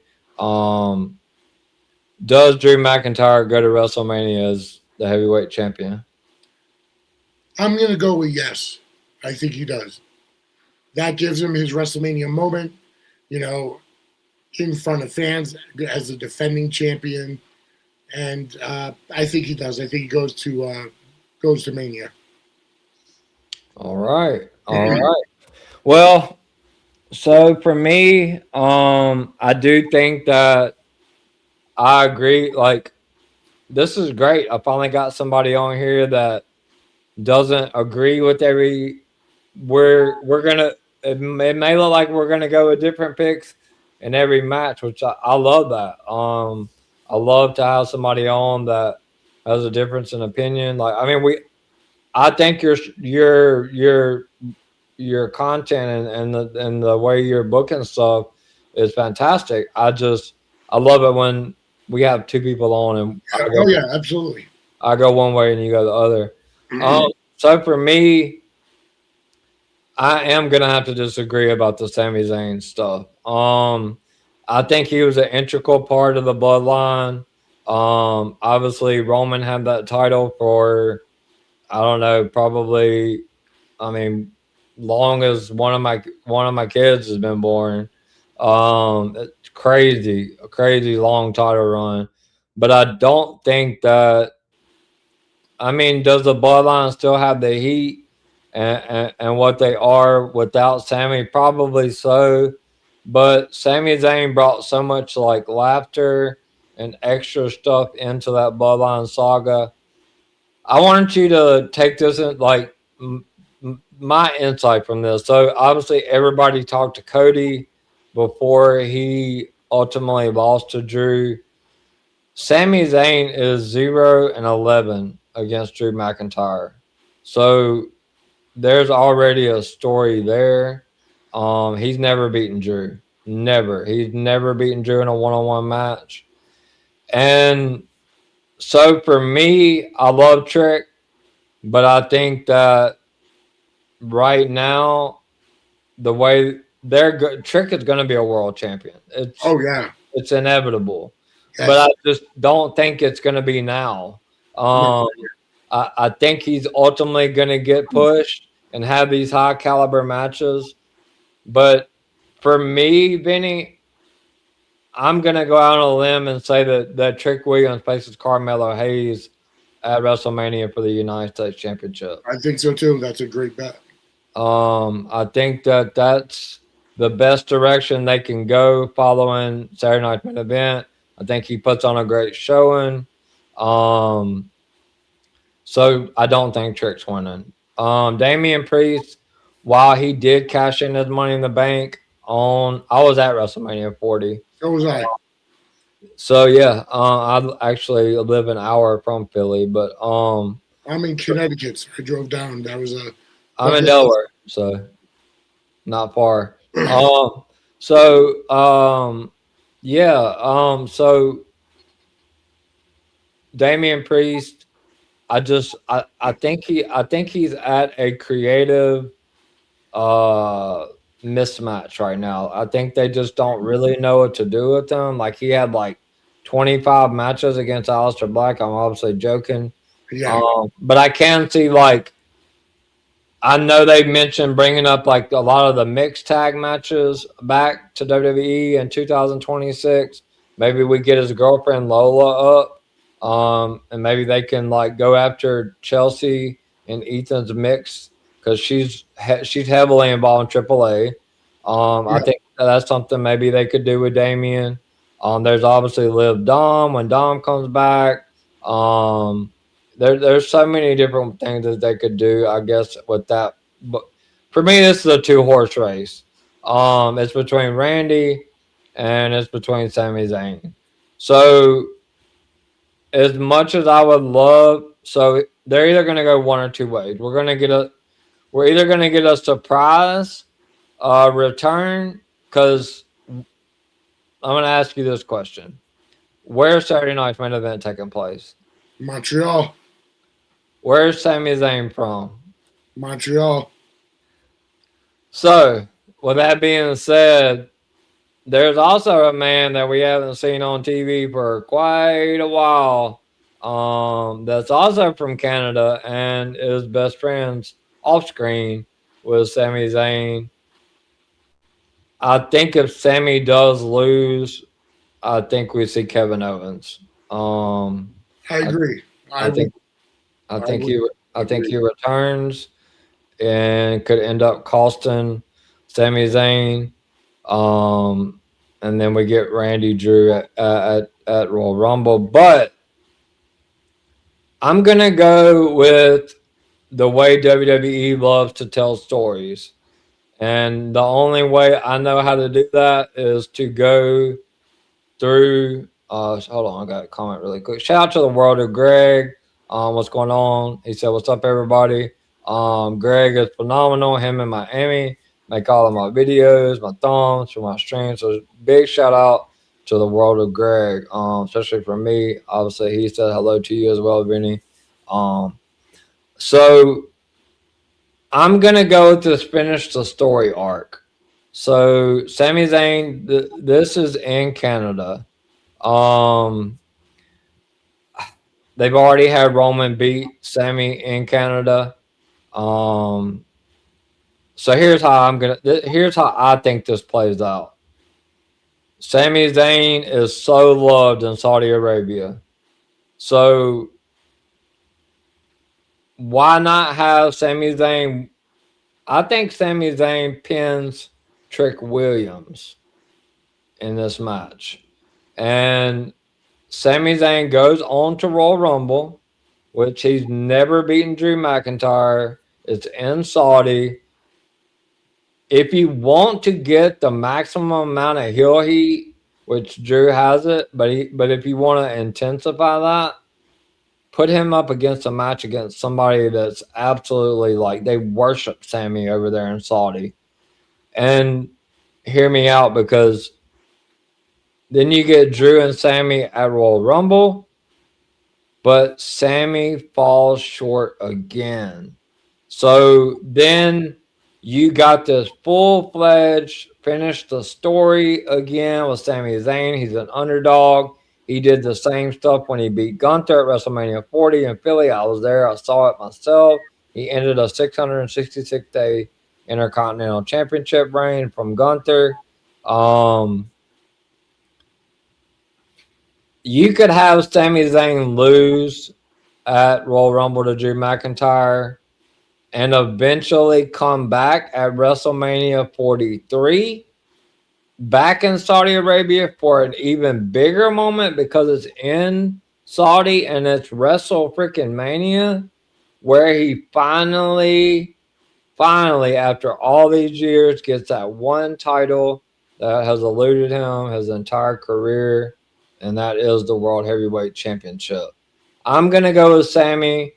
Does Drew McIntyre go to WrestleMania as the heavyweight champion? I'm going to go with yes. I think he does. That gives him his WrestleMania moment, in front of fans as a defending champion. And I think he does. I think he goes to Mania. All right. Well, so for me, I do think that I agree. Like, this is great. I finally got somebody on here that doesn't agree with we're gonna. It may look like we're gonna go with different picks in every match, which I love that. I love to have somebody on that has a difference in opinion. I think your content and the way you're booking stuff is fantastic. I love it when we have two people on and absolutely. I go one way and you go the other. So for me, I am gonna have to disagree about the Sami Zayn stuff. I think he was an integral part of the bloodline. Obviously Roman had that title for I don't know, probably I mean, long as one of my kids has been born. It's crazy, a crazy long title run. But I don't think that. I mean, does the bloodline still have the heat and what they are without Sammy? Probably so. But Sami Zayn brought so much like laughter and extra stuff into that bloodline saga. I wanted you to take this in like my insight from this. So obviously, everybody talked to Cody before he ultimately lost to Drew. Sami Zayn is 0-11 against Drew McIntyre. So there's already a story there. He's never beaten Drew. Never. He's never beaten Drew in a one-on-one match. And so for me, I love Trick, but I think that right now, the way Trick is going to be a world champion. It's inevitable. Yes. But I just don't think it's going to be now. I think he's ultimately going to get pushed and have these high caliber matches. But for me, Vinny, I'm going to go out on a limb and say that Trick Williams faces Carmelo Hayes at WrestleMania for the United States Championship. I think so too. That's a great bet. I think that that's the best direction they can go following Saturday Night's main event. I think he puts on a great showing. So I don't think Trick's winning. Damian Priest, while he did cash in his Money in the Bank I was at WrestleMania 40. So was I. So yeah, I actually live an hour from Philly, but I'm in Connecticut. So I drove down. That was a. I'm in Delaware, so not far. So Damian Priest, I think he's at a creative mismatch right now. I think they just don't really know what to do with him. Like he had like 25 matches against Aleister Black. I'm obviously joking. Yeah. But I can see like I know they mentioned bringing up like a lot of the mixed tag matches back to WWE in 2026. Maybe we get his girlfriend Lola up, and maybe they can like go after Chelsea and Ethan's mix because she's heavily involved in AAA. I think that's something maybe they could do with Damian. There's obviously Liv Dom when Dom comes back. There's so many different things that they could do, I guess, with that. But for me, this is a 2-horse race. It's between Randy and it's between Sami Zayn. So as much as I would love, so they're either going to go one or two ways. We're either going to get a surprise return because I'm going to ask you this question: where's Saturday Night's main event taking place? Montreal. Where's Sami Zayn from? Montreal. So, with that being said, there's also a man that we haven't seen on TV for quite a while. That's also from Canada and is best friends off screen with Sami Zayn. I think if Sami does lose, I think we see Kevin Owens. I agree. I think he returns and could end up costing Sami Zayn. And then we get Randy Drew at Royal Rumble. But I'm gonna go with the way WWE loves to tell stories. And the only way I know how to do that is to go through hold on, I got a comment really quick. Shout out to the world of Greg. What's going on? He said, "What's up, everybody?" Greg is phenomenal. Him in Miami make all of my videos, my thumbs for my streams. So big shout out to the world of Greg, especially for me. Obviously, he said hello to you as well, Vinny. So I'm gonna go with this finish the story arc. So Sami Zayn, this is in Canada. Um, they've already had Roman beat Sami in Canada. Um, so here's how I think this plays out. Sami Zayn is so loved in Saudi Arabia. So why not have Sami Zayn? I think Sami Zayn pins Trick Williams in this match. And Sami Zayn goes on to Royal Rumble, which he's never beaten Drew McIntyre. It's in Saudi. If you want to get the maximum amount of heel heat, which Drew has it, but if you want to intensify that, put him up against a match against somebody that's absolutely like they worship Sammy over there in Saudi. And hear me out, because then you get Drew and Sammy at Royal Rumble, but Sammy falls short again. So then you got this full-fledged finish the story again with Sami Zayn. He's an underdog. He did the same stuff when he beat Gunther at WrestleMania 40 in Philly. I was there. I saw it myself. He ended a 666-day Intercontinental Championship reign from Gunther. You could have Sami Zayn lose at Royal Rumble to Drew McIntyre and eventually come back at WrestleMania 43 back in Saudi Arabia for an even bigger moment, because it's in Saudi and it's Wrestle freaking Mania, where he finally, after all these years, gets that one title that has eluded him his entire career, and that is the World Heavyweight Championship. I'm going to go with Sammy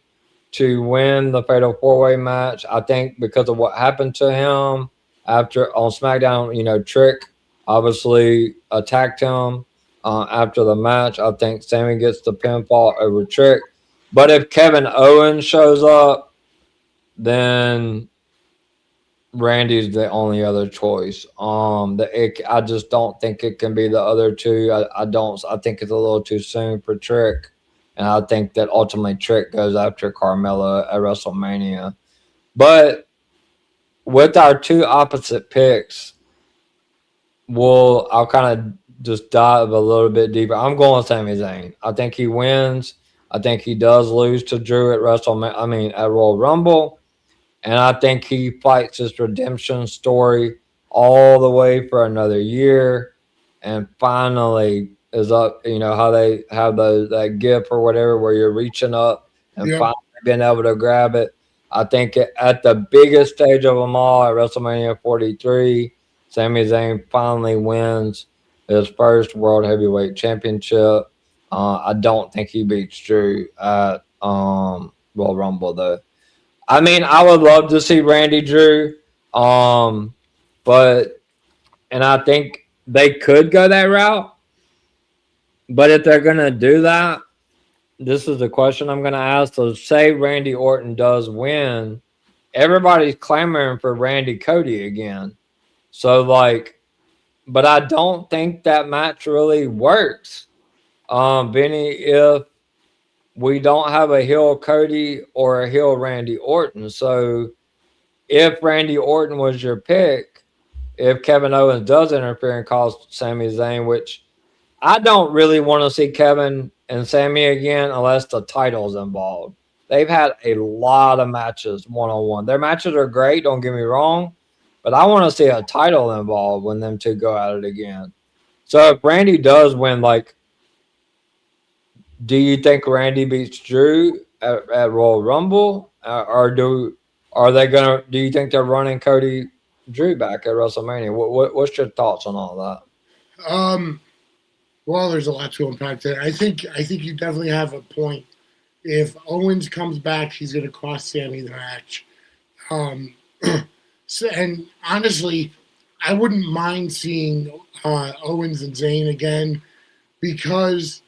to win the Fatal 4-Way match. I think because of what happened to him after on SmackDown, Trick obviously attacked him after the match. I think Sammy gets the pinfall over Trick. But if Kevin Owens shows up, then Randy's the only other choice. I just don't think it can be the other two. I think it's a little too soon for Trick. And I think that ultimately Trick goes after Carmella at WrestleMania. But with our two opposite picks, I'll kind of just dive a little bit deeper. I'm going with Sami Zayn. I think he wins. I think he does lose to Drew at at Royal Rumble. And I think he fights his redemption story all the way for another year and finally is up, how they have that gif or whatever where you're reaching up and finally being able to grab it. I think at the biggest stage of them all at WrestleMania 43, Sami Zayn finally wins his first World Heavyweight Championship. I don't think he beats Drew at Royal Rumble, though. I mean, I would love to see Randy Drew, and I think they could go that route. But if they're going to do that, this is the question I'm going to ask. So say Randy Orton does win, everybody's clamoring for Randy Cody again. So but I don't think that match really works, Benny, if we don't have a heel Cody or a heel Randy Orton. So if Randy Orton was your pick, if Kevin Owens does interfere and cause Sami Zayn, which I don't really want to see Kevin and Sami again unless the title's involved. They've had a lot of matches one-on-one. Their matches are great, don't get me wrong, but I want to see a title involved when them two go at it again. So if Randy does win, do you think Randy beats Drew at Royal Rumble, or do you think they're running Cody Drew back at WrestleMania? What's your thoughts on all that? Well, there's a lot to unpack there. I think you definitely have a point. If Owens comes back, he's going to cost Sammy the match. And honestly, I wouldn't mind seeing Owens and Zayn again, because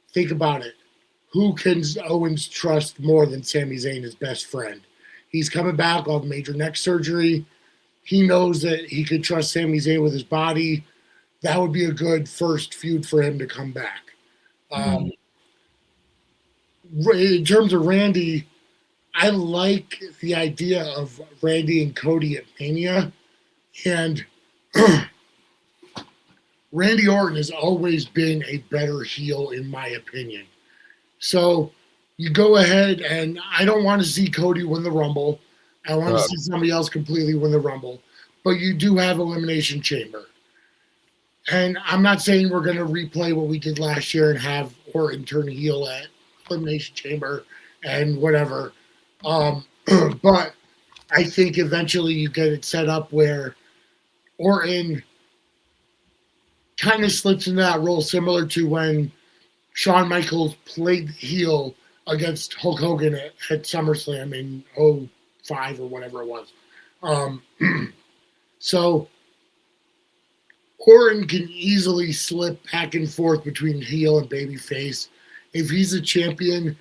think about it. Who can Owens trust more than Sami Zayn, his best friend? He's coming back off major neck surgery. He knows that he could trust Sami Zayn with his body. That would be a good first feud for him to come back. In terms of Randy, I like the idea of Randy and Cody at Mania. And Randy Orton has always been a better heel, in my opinion. So you go ahead, and I don't want to see Cody win the Rumble. I want to see somebody else completely win the Rumble. But you do have Elimination Chamber. And I'm not saying we're going to replay what we did last year and have Orton turn heel at Elimination Chamber and whatever. But I think eventually you get it set up where Orton kind of slips into that role, similar to when Shawn Michaels played heel against Hulk Hogan at SummerSlam in 2005 or whatever it was. So Orton can easily slip back and forth between heel and babyface. If he's a champion,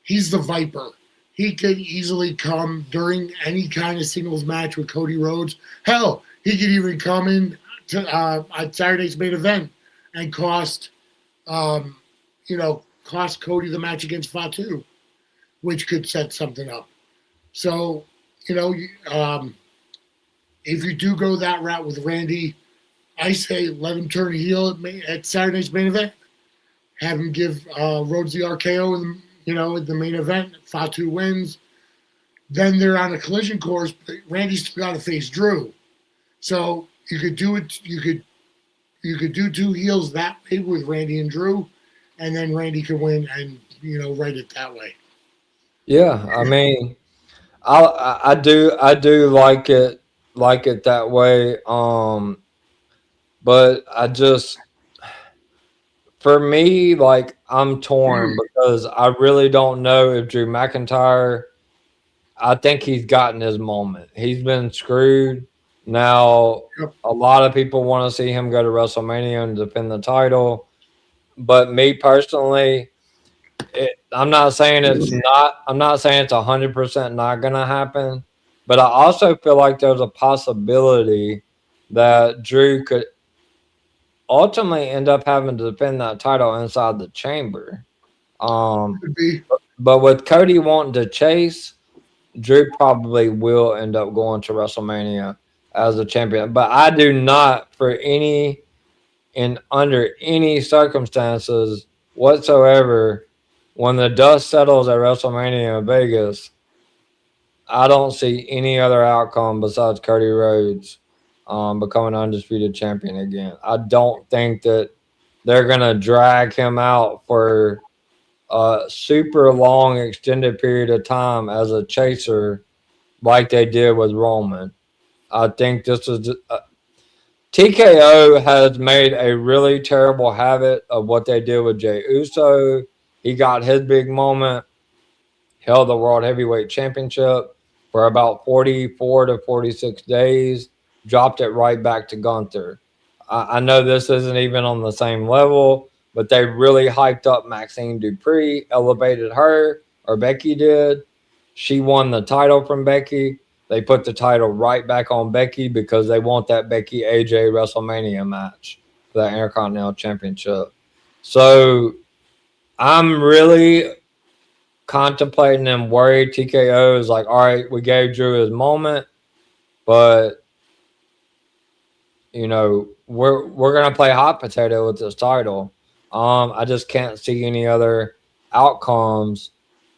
he's the Viper. He could easily come during any kind of singles match with Cody Rhodes. Hell, he could even come in to, at Saturday's main event and cost Cody the match against Fatu, which could set something up. So, if you do go that route with Randy, I say let him turn heel at Saturday's main event. Have him give Rhodes the RKO in the main event. Fatu wins. Then they're on a collision course, but Randy's got to face Drew. So you could do it. You could do two heels that way with Randy and Drew, and then Randy could win and write it that way. Yeah, I mean, I do like it that way. But I just, for me, like, I'm torn because I really don't know if Drew McIntyre, I think he's gotten his moment. He's been screwed. Now, a lot of people want to see him go to WrestleMania and defend the title. But me personally, I'm not saying it's 100% not going to happen. But I also feel like there's a possibility that Drew could ultimately end up having to defend that title inside the chamber. But with Cody wanting to chase, Drew probably will end up going to WrestleMania as a champion. But I do not, under any circumstances whatsoever, when the dust settles at WrestleMania in Vegas, I don't see any other outcome besides Cody Rhodes becoming undisputed champion again. I don't think that they're going to drag him out for a super long extended period of time as a chaser like they did with Roman. I think this is TKO has made a really terrible habit of what they did with Jey Uso. He got his big moment, held the World Heavyweight Championship for about 44 to 46 days, dropped it right back to Gunther. I know this isn't even on the same level, but they really hyped up Maxine Dupree, elevated her, or Becky did. She won the title from Becky. They put the title right back on Becky because they want that Becky AJ WrestleMania match for the Intercontinental Championship. So I'm really contemplating and worried. TKO is like, all right, we gave Drew his moment, but we're gonna play hot potato with this title. I just can't see any other outcomes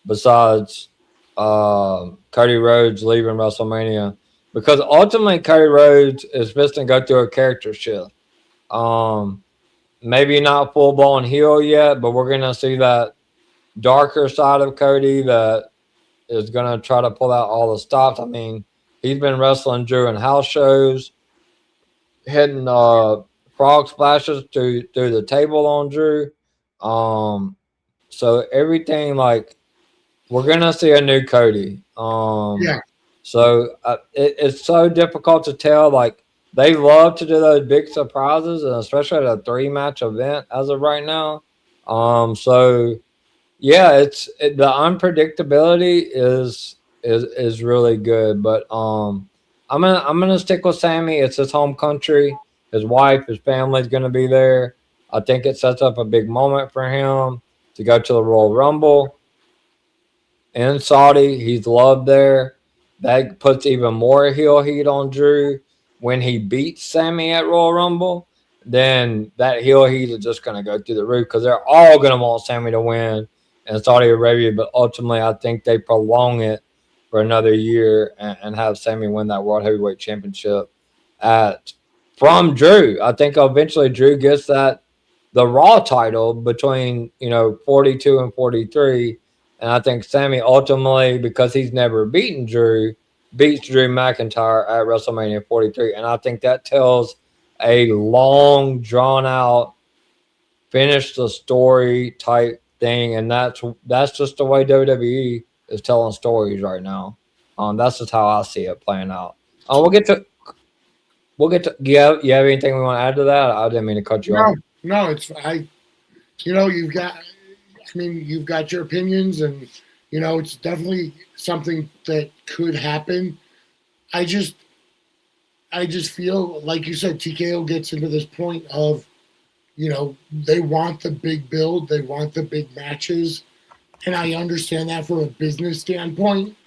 besides Cody Rhodes leaving WrestleMania, because ultimately Cody Rhodes is supposed to go through a character shift. Maybe not full blown heel yet, but we're gonna see that darker side of Cody that is gonna try to pull out all the stops. I mean, he's been wrestling Drew in house shows, hitting frog splashes through the table on Drew. So everything, like, we're gonna see a new Cody. Yeah. So it's so difficult to tell. Like, they love to do those big surprises, and especially at a 3-match event as of right now. So yeah, the unpredictability is is really good. But I'm gonna stick with Sammy. It's his home country. His wife, his family's gonna be there. I think it sets up a big moment for him to go to the Royal Rumble in Saudi. He's loved there. That puts even more heel heat on Drew when he beats Sammy at Royal Rumble. Then that heel heat is just going to go through the roof because they're all going to want Sammy to win in Saudi Arabia. But ultimately, I think they prolong it for another year and have Sammy win that World Heavyweight Championship at from Drew. I think eventually Drew gets the Raw title between 42 and 43. And I think Sammy ultimately, because he's never beaten Drew, beats Drew McIntyre at WrestleMania 43. And I think that tells a long, drawn out, finish the story type thing. And that's just the way WWE is telling stories right now. That's just how I see it playing out. We'll get to. You have anything we want to add to that? I didn't mean to cut you off. No, it's you've got your opinions, and it's definitely something that could happen. I just feel like you said, TKO gets into this point of, they want the big build, they want the big matches, and I understand that from a business standpoint,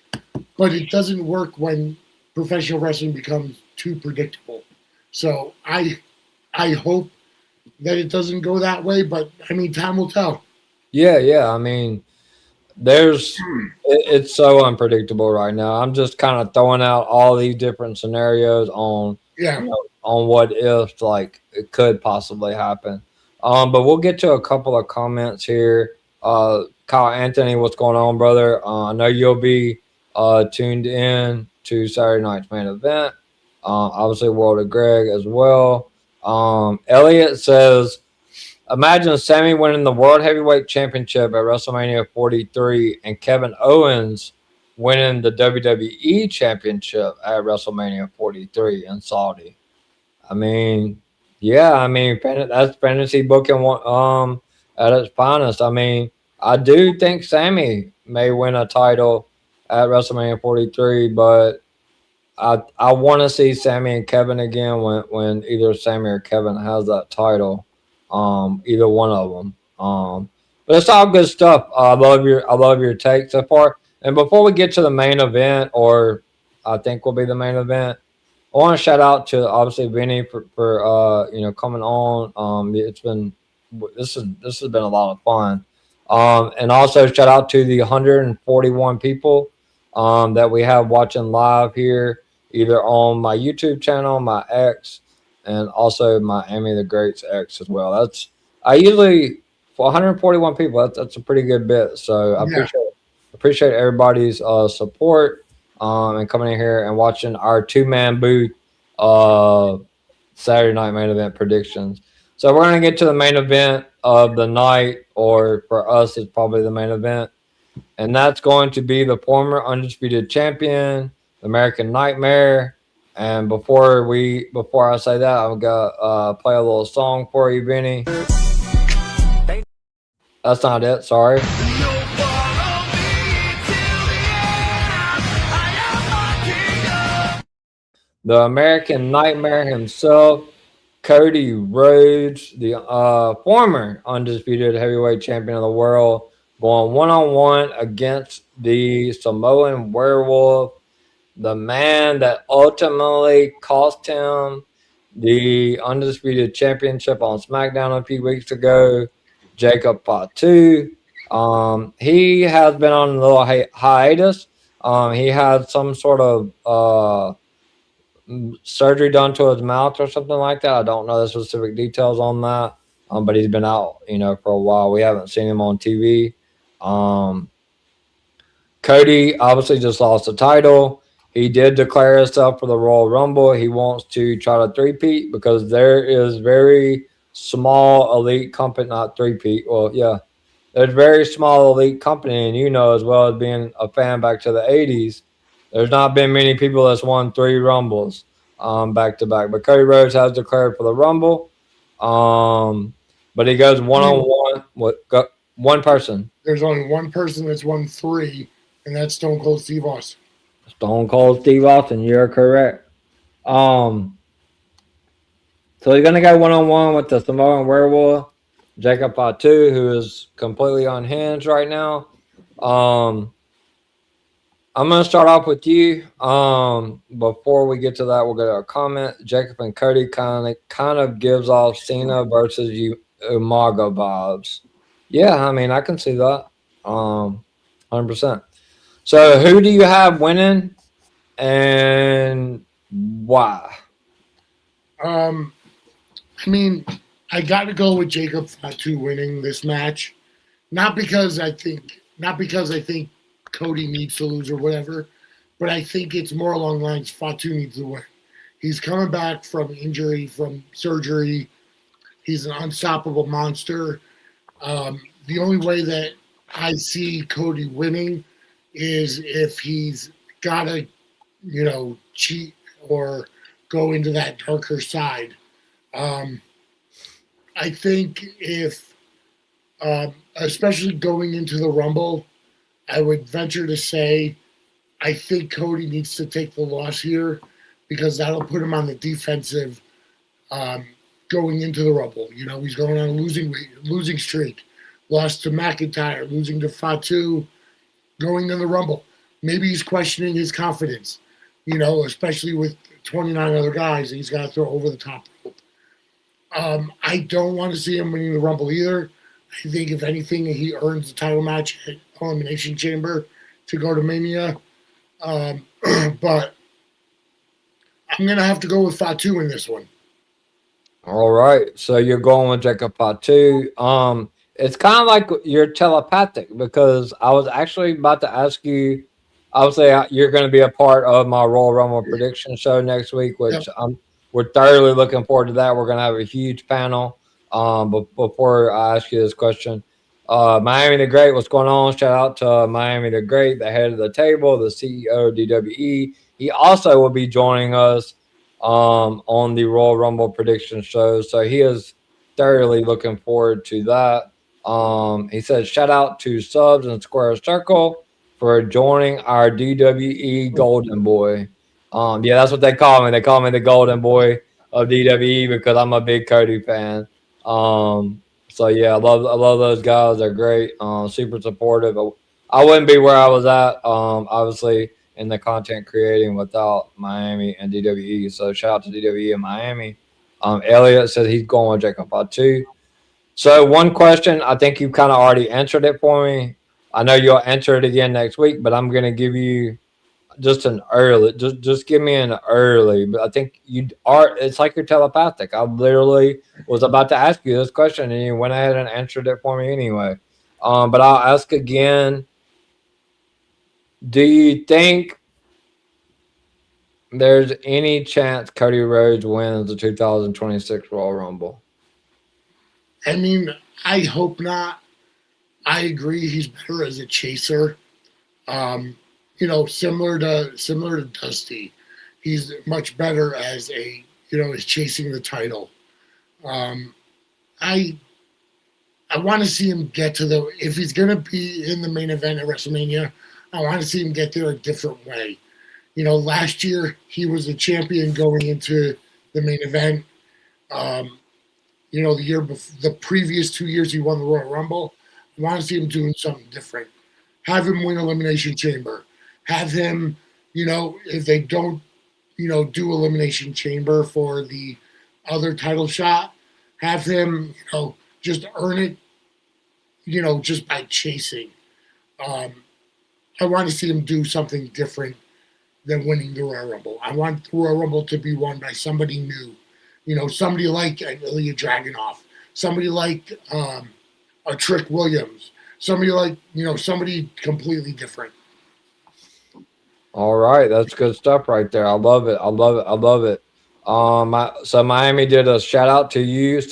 but it doesn't work when professional wrestling becomes too predictable. So I hope that it doesn't go that way, but time will tell. Yeah. I mean, it's so unpredictable right now. I'm just kind of throwing out all these different scenarios on on what if like it could possibly happen. But we'll get to a couple of comments here. Kyle Anthony, what's going on, brother? I know you'll be tuned in to Saturday night's main event. Obviously, World of Greg as well. Elliot says, imagine Sammy winning the World Heavyweight Championship at WrestleMania 43 and Kevin Owens winning the WWE Championship at WrestleMania 43 in Saudi. That's fantasy booking at its finest. I do think Sammy may win a title at WrestleMania 43, but I want to see Sammy and Kevin again when either Sammy or Kevin has that title. Either one of them. But it's all good stuff. I love your take so far. And before we get to the main event, or I think will be the main event, I want to shout out to obviously Vinny for coming on. This has been a lot of fun. And also shout out to the 141 people that we have watching live here, either on my YouTube channel, my X, and also my Amy the Great's X as well. For 141 people, that's a pretty good bit. So I appreciate everybody's support and coming in here and watching our 2-man booth Saturday night main event predictions. So we're gonna get to the main event of the night, or for us, it's probably the main event, and that's going to be the former undisputed champion, American Nightmare. And before I say that, I'm gonna play a little song for you, Benny. That's not it. Sorry. The American Nightmare himself, Cody Rhodes, the former undisputed heavyweight champion of the world, going one-on-one against the Samoan Werewolf, the man that ultimately cost him the undisputed championship on SmackDown a few weeks ago, Jacob Fatu. He has been on a little hiatus. He had some sort of surgery done to his mouth or something like that. I don't know the specific details on that, but he's been out, for a while. We haven't seen him on TV. Cody obviously just lost the title. He did declare himself for the Royal Rumble. He wants to try to three-peat because there is very small elite company, not three-peat. Well, yeah, there's very small elite company, and as well as being a fan back to the 80s, there's not been many people that's won 3 Rumbles back to back. But Cody Rhodes has declared for the Rumble. But he goes one-on-one with one person. There's only one person that's won 3, and that's Stone Cold Steve Austin. Stone Cold Steve Austin, you're correct. Um, so he's gonna go 1-on-1 with the Samoan Werewolf, Jacob Fatu, who is completely unhinged right now. Um, I'm gonna start off with you. Before we get to that, we'll go to a comment. Jacob and Cody kind of gives off Cena versus Umaga vibes. Yeah, I mean I can see that. 100%. So who do you have winning, and why? I mean, I got to go with Jacob Fatu winning this match, not because I think Cody needs to lose or whatever, but I think it's more along the lines Fatu needs to win. He's coming back from injury, from surgery. He's an unstoppable monster. The only way that I see Cody winning is if he's got to, cheat or go into that darker side. Um, I think if, especially going into the Rumble, I would venture to say I think Cody needs to take the loss here because that'll put him on the defensive going into the Rumble. He's going on a losing streak. Lost to McIntyre, losing to Fatu, going in the Rumble. Maybe he's questioning his confidence, especially with 29 other guys that he's got to throw over the top rope. I don't want to see him winning the Rumble either. I think, if anything, he earns the title match at Elimination Chamber to go to Mania. But I'm going to have to go with Fatu in this one. All right, so you're going with Jacob Fatu. It's kind of like you're telepathic because I was actually about to ask you. Obviously, you're going to be a part of my Royal Rumble prediction show next week, which we're thoroughly looking forward to that. We're going to have a huge panel. But before I ask you this question, Miami the Great, what's going on? Shout out to Miami the Great, the head of the table, the CEO of DWE. He also will be joining us on the Royal Rumble prediction show. So he is thoroughly looking forward to that. He says, shout out to Subs and Square Circle for joining our DWE Golden Boy. Yeah, that's what they call me. They call me the Golden Boy of DWE because I'm a big Cody fan. So yeah, I love those guys. They're great. Super supportive. I wouldn't be where I was at, obviously, in the content creating without Miami and DWE. So shout out to DWE and Miami. Elliot says he's going with Jacob Fatu. So one question, I think you kind of already answered it for me. I know you'll answer it again next week, but I'm going to give you just an early. Just give me an early. But I think you are. It's like you're telepathic. I literally was about to ask you this question, and you went ahead and answered it for me anyway. But I'll ask again. Do you think there's any chance Cody Rhodes wins the 2026 Royal Rumble? I mean, I hope not. I agree he's better as a chaser. Similar to Dusty. He's much better as is chasing the title. I want to see him get to if he's going to be in the main event at WrestleMania, I want to see him get there a different way. Last year he was a champion going into the main event. The previous 2 years he won the Royal Rumble. I want to see him doing something different. Have him win Elimination Chamber. Have him, if they don't, do Elimination Chamber for the other title shot, have him, just earn it, just by chasing. I want to see him do something different than winning the Royal Rumble. I want the Royal Rumble to be won by somebody new. Somebody like Ilya Dragunov, somebody like a Trick Williams, somebody like, somebody completely different. All right, that's good stuff right there. I love it. So Miami did a shout out to you,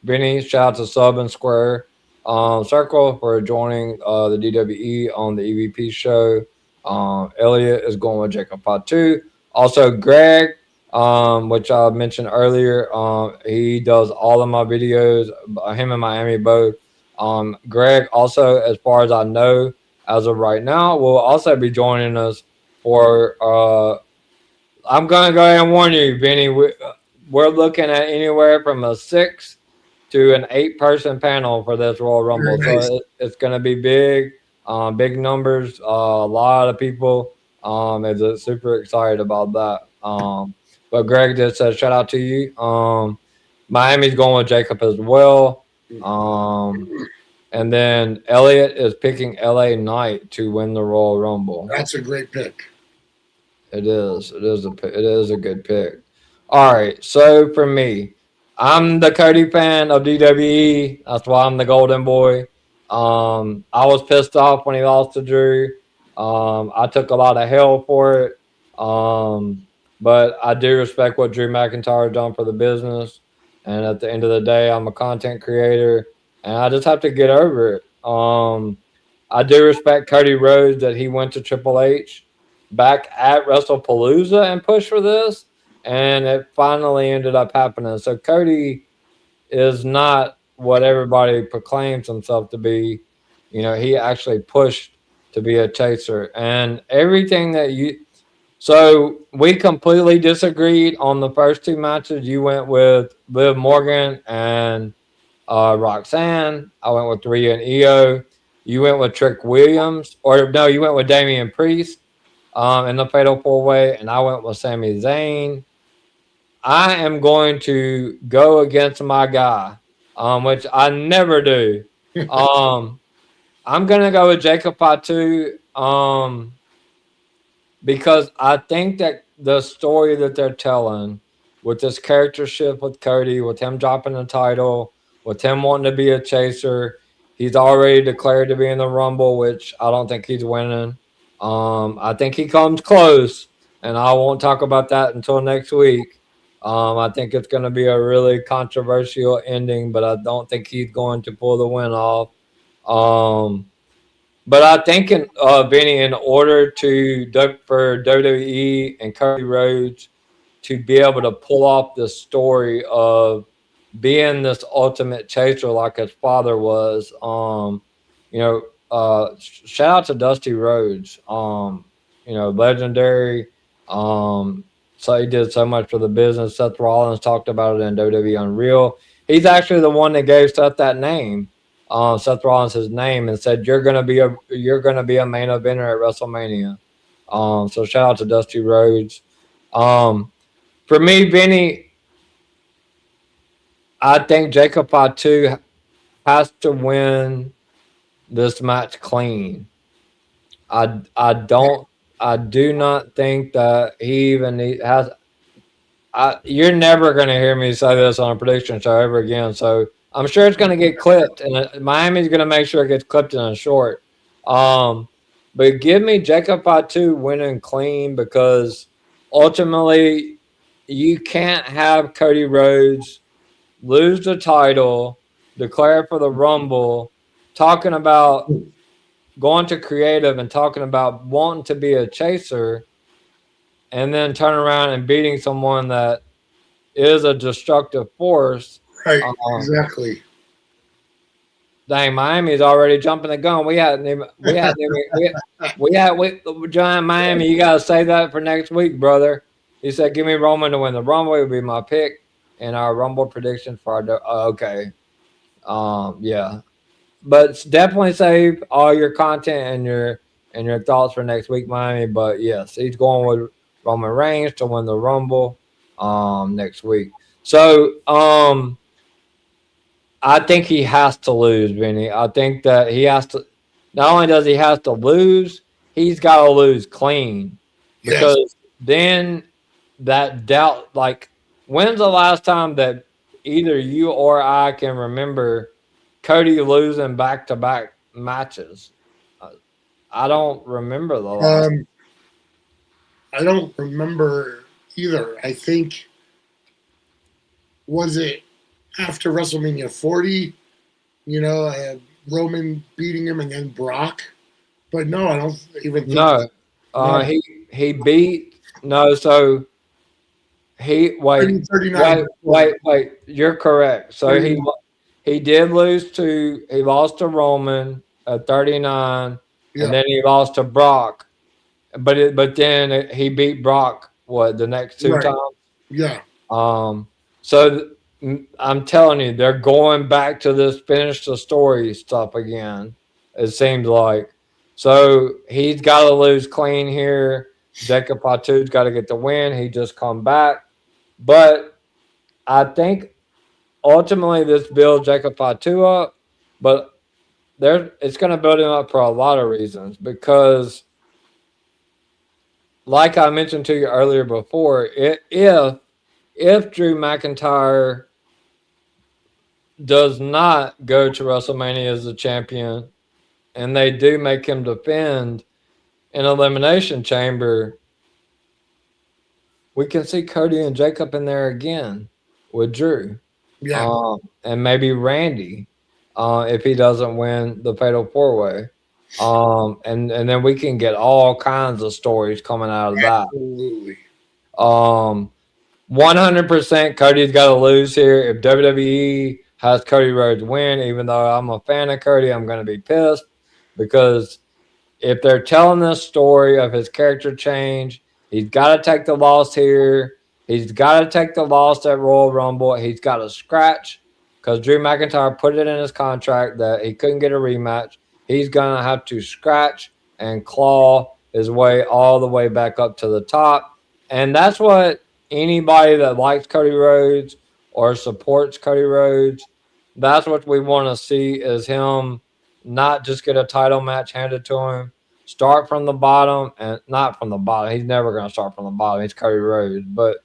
Benny. Shout out to Sub and Square Circle for joining the DWE on the EVP show. Elliot is going with Jacob Fatu. Also, Greg, which I mentioned earlier, he does all of my videos. Him and Miami both. Greg also, as far as I know, as of right now, will also be joining us for I'm gonna go ahead and warn you, Benny. We're looking at anywhere from a 6 to an 8-person panel for this Royal Rumble. Very nice. So it's gonna be big, big numbers, a lot of people. Is super excited about that. But Greg just said shout out to you. Miami's going with Jacob as well. And then Elliott is picking LA Knight to win the Royal Rumble. That's a great pick. It is. It is a good pick. All right. So for me, I'm the Cody fan of DWE. That's why I'm the Golden Boy. I was pissed off when he lost to Drew. I took a lot of hell for it. But I do respect what Drew McIntyre has done for the business. And at the end of the day, I'm a content creator, and I just have to get over it. I do respect Cody Rhodes that he went to Triple H back at WrestlePalooza and pushed for this, and it finally ended up happening. So Cody is not what everybody proclaims himself to be. You know, he actually pushed to be a chaser, and everything that you. So we completely disagreed on the first 2 matches. You went with Liv Morgan and Roxanne. I went with Rhea and Io. You went with Trick Williams, or no, you went with Damian Priest in the Fatal 4-Way, and I went with Sami Zayn. I am going to go against my guy, which I never do. I'm going to go with Jacob Fatu because I think that the story that they're telling with this character shift with Cody, with him dropping the title, with him wanting to be a chaser, he's already declared to be in the Rumble, which I don't think he's winning. I think he comes close, and I won't talk about that until next week. I think it's going to be a really controversial ending, but I don't think he's going to pull the win off. But I think, Benny, in order for WWE and Cody Rhodes to be able to pull off the story of being this ultimate chaser like his father was, shout out to Dusty Rhodes, legendary. So he did so much for the business. Seth Rollins talked about it in WWE Unreal. He's actually the one that gave Seth that name. Seth Rollins his name and said you're gonna be a main eventer at WrestleMania. So shout out to Dusty Rhodes. For me, Vinny, I think Jacob Fatu has to win this match clean. I do not think that he even has. You're never going to hear me say this on a prediction show ever again. So I'm sure it's going to get clipped, and Miami's going to make sure it gets clipped in a short. But give me Jacob Fatu winning clean, because ultimately you can't have Cody Rhodes lose the title, declare for the Rumble, talking about going to creative and talking about wanting to be a chaser, and then turn around and beating someone that is a destructive force. Right, exactly. Dang, Miami's already jumping the gun. John, Miami, you gotta say that for next week, brother. He said, "Give me Roman to win the Rumble. It would be my pick and our Rumble prediction for our." Okay, yeah, but definitely save all your content and your thoughts for next week, Miami. But yes, he's going with Roman Reigns to win the Rumble next week. So I think he has to lose, Vinny. I think that he has to. Not only does he have to lose, he's got to lose clean, because then that doubt. Like, when's the last time that either you or I can remember Cody losing back-to-back matches? I don't remember the last. I don't remember either. I think, was it after WrestleMania 40? Roman beating him and then Brock. But no, I don't even think. No, he beat. No, so he wait. You're correct. So he did lose to. He lost to Roman at 39, and then he lost to Brock but then he beat Brock the next two Right. times. Yeah. So I'm telling you, they're going back to this finish the story stuff again. It seems like. So he's got to lose clean here. Jacob Fatu's got to get the win. He just come back, but I think ultimately this builds Jacob Fatu up, but it's going to build him up for a lot of reasons because, like I mentioned to you earlier before, if Drew McIntyre does not go to WrestleMania as the champion, and they do make him defend in Elimination Chamber, we can see Cody and Jacob in there again with Drew. Yeah. And maybe Randy if he doesn't win the Fatal 4-Way. And then we can get all kinds of stories coming out of that. Absolutely. 100% Cody's got to lose here. If WWE has Cody Rhodes win, even though I'm a fan of Cody, I'm going to be pissed because if they're telling this story of his character change, he's got to take the loss here. He's got to take the loss at Royal Rumble. He's got to scratch because Drew McIntyre put it in his contract that he couldn't get a rematch. He's going to have to scratch and claw his way all the way back up to the top. And that's what anybody that likes Cody Rhodes or supports Cody Rhodes, that's what we want to see is him not just get a title match handed to him. Start from the bottom, and not from the bottom. He's never going to start from the bottom. He's Cody Rhodes, but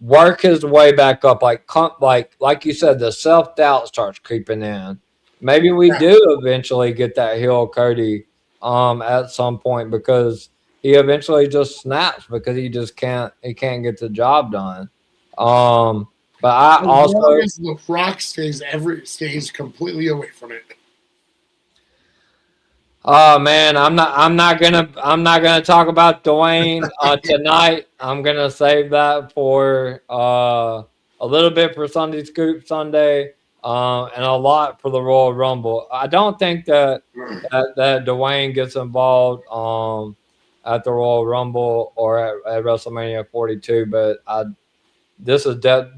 work his way back up. Like you said, the self-doubt starts creeping in. Maybe we do eventually get that heel Cody at some point because he eventually just snaps because he can't get the job done. But I As long also as The Rock stays completely away from it. Oh man, I'm not gonna talk about Dwayne tonight. I'm gonna save that for a little bit for Sunday Scoop Sunday, and a lot for the Royal Rumble. I don't think that Dwayne gets involved at the Royal Rumble or at WrestleMania 42, but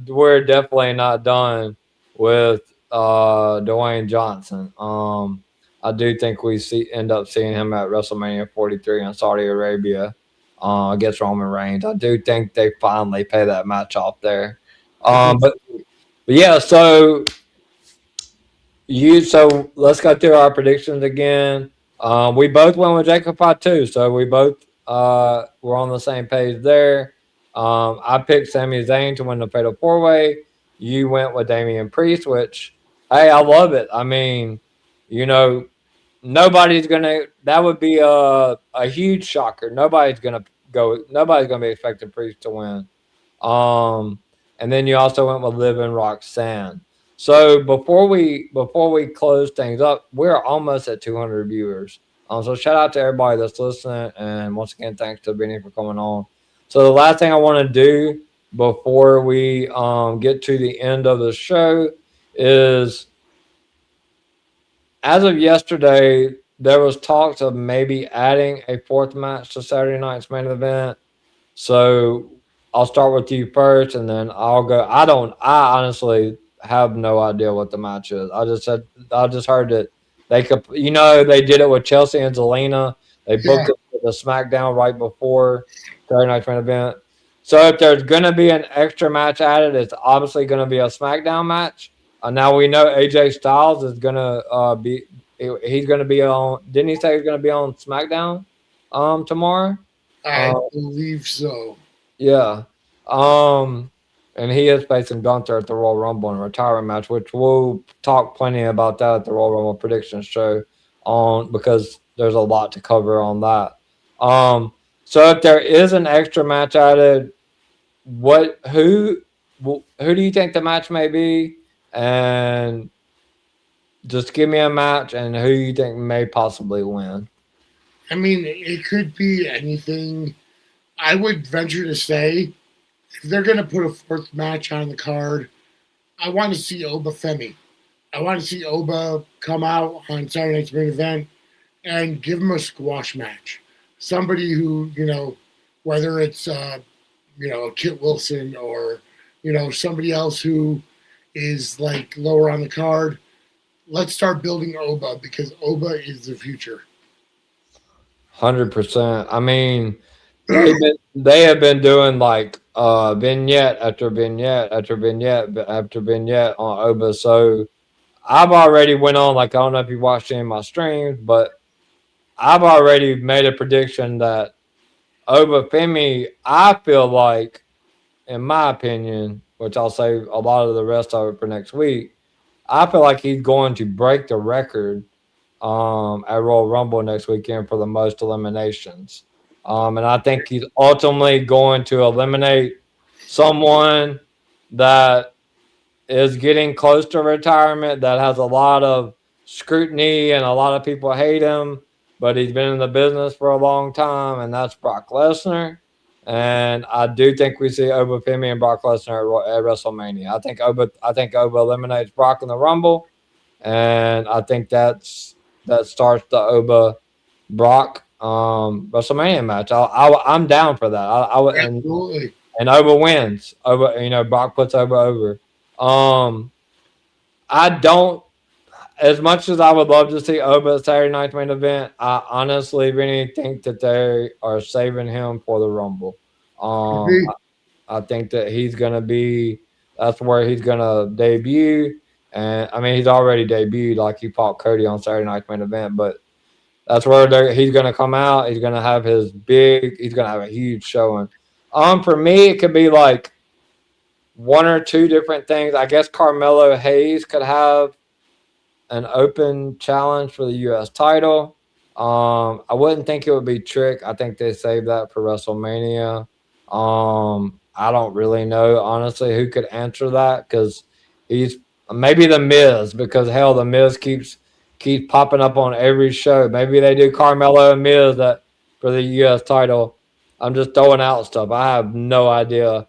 we're definitely not done with Dwayne Johnson. I do think we end up seeing him at WrestleMania 43 in Saudi Arabia against Roman Reigns. I do think they finally pay that match off there. But yeah, so let's go through our predictions again. We both went with Jacob Fatu, so we both were on the same page there. I picked Sami Zayn to win the Fatal 4-Way. You went with Damian Priest, which, hey, I love it. I mean, nobody's gonna. That would be a huge shocker. Nobody's gonna be expecting Priest to win. And then you also went with Liv and Roxanne. So before we close things up, we're almost at 200 viewers. So shout out to everybody that's listening, and once again, thanks to Benny for coming on. So the last thing I want to do before we get to the end of the show is, as of yesterday, there was talks of maybe adding a fourth match to Saturday night's main event. So I'll start with you first, and then I'll go. I honestly have no idea what the match is. I just heard that they could. They did it with Chelsea and Zelina. They booked it for the SmackDown right before Saturday night's main event. So if there's going to be an extra match added, it's obviously going to be a SmackDown match. Now we know AJ Styles is going to be. He's going to be on. Didn't he say he's going to be on SmackDown tomorrow? I believe so. Yeah. And he is facing Gunther at the Royal Rumble in a retirement match, which we'll talk plenty about that at the Royal Rumble predictions show because there's a lot to cover on that. So if there is an extra match added, who do you think the match may be? And just give me a match and who you think may possibly win. I mean, it could be anything. I would venture to say, if they're going to put a fourth match on the card, I want to see Oba Femi. I want to see Oba come out on Saturday night's main event and give him a squash match. somebody who, whether it's Kit Wilson or somebody else who is like lower on the card. Let's start building Oba because Oba is the future. 100%. I mean, they have been doing like vignette after vignette after vignette after vignette on Oba. So I've already went on, like, I don't know if you watched any of my streams, but I've already made a prediction that Oba Femi, I feel like, in my opinion, which I'll save a lot of the rest of it for next week, I feel like he's going to break the record at Royal Rumble next weekend for the most eliminations. And I think he's ultimately going to eliminate someone that is getting close to retirement, that has a lot of scrutiny and a lot of people hate him, but he's been in the business for a long time, and that's Brock Lesnar. And I do think we see Oba Femi and Brock Lesnar at WrestleMania. I think Oba eliminates Brock in the Rumble, and I think that starts the Oba Brock WrestleMania match. I'm down for that. Absolutely. And Oba wins. Oba, Brock puts Oba over. I don't, as much as I would love to see Oba at Saturday night's main event, I honestly really think that they are saving him for the Rumble. I think that that's where he's gonna debut. And I mean, he's already debuted, like he fought Cody on Saturday night's main event, but that's where he's gonna come out. He's gonna have he's gonna have a huge showing. For me, it could be like one or two different things. I guess Carmelo Hayes could have an open challenge for the U.S. title. I wouldn't think it would be Trick. I think they saved that for WrestleMania. I don't really know, honestly, who could answer that, because he's maybe The Miz, because hell, The Miz keeps popping up on every show. Maybe they do Carmelo and Miz for the U.S. title. I'm just throwing out stuff. I have no idea.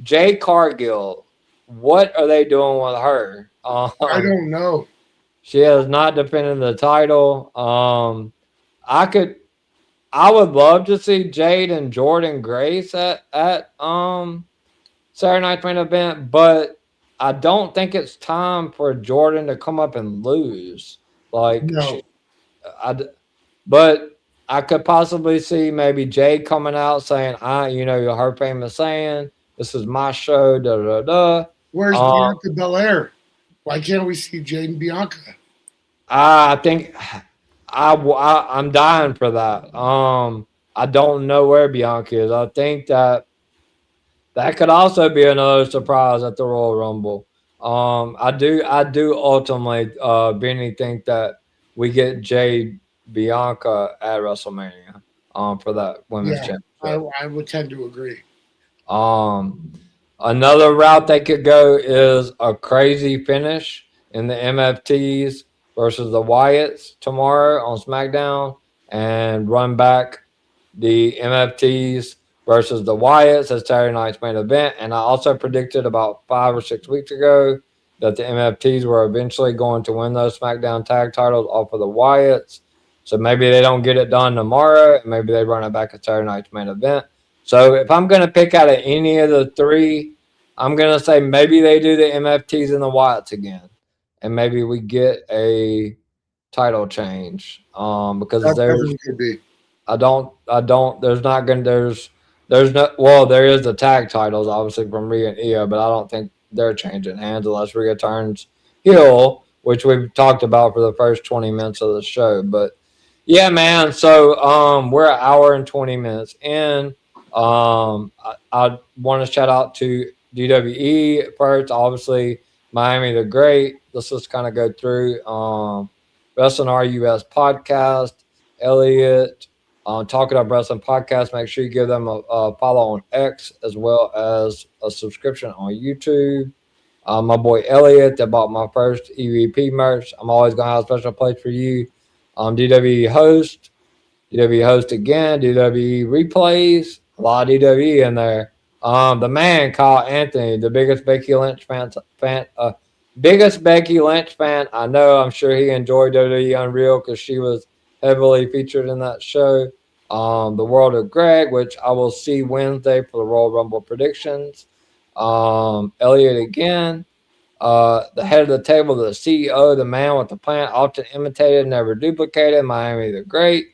Jade Cargill, what are they doing with her? I don't know. She has not defended the title. I would love to see Jade and Jordan Grace at Saturday night's main event, but I don't think it's time for Jordan to come up and lose. Like, no. But I could possibly see maybe Jade coming out saying, her famous saying, "This is my show." Da da da. Where's Bianca Belair? Why can't we see Jade and Bianca? I think I'm dying for that. I don't know where Bianca is. I think that could also be another surprise at the Royal Rumble. I do ultimately, Benny, think that we get Jade Bianca at WrestleMania for that women's championship. I would tend to agree. Another route they could go is a crazy finish in the MFTs versus the Wyatts tomorrow on SmackDown, and run back the MFTs versus the Wyatts as Saturday night's main event. And I also predicted about 5 or 6 weeks ago that the MFTs were eventually going to win those SmackDown tag titles off of the Wyatts. So maybe they don't get it done tomorrow, and maybe they run it back at Saturday night's main event. So if I'm going to pick out of any of the three, I'm going to say maybe they do the MFTs and the Wyatts again, and maybe we get a title change. Because there is the tag titles, obviously, from Rhea and Io, but I don't think they're changing hands unless Rhea turns heel, which we've talked about for the first 20 minutes of the show. But yeah, man. So we're an hour and 20 minutes in. I want to shout out to DWE first, obviously, Miami the Great. Let's just kind of go through Wrestling RUS podcast, Elliot, Talking Up Wrestling podcast. Make sure you give them a follow on X as well as a subscription on YouTube. My boy Elliot that bought my first EVP merch. I'm always going to have a special place for you. DWE host again, DWE replays, a lot of DWE in there. The man Kyle Anthony, the biggest Becky Lynch fan I know. I'm sure he enjoyed WWE Unreal because she was heavily featured in that show. The World of Greg, which I will see Wednesday for the Royal Rumble predictions. Elliot again. The head of the table, the CEO, the man with the plan, often imitated, never duplicated. Miami the Great.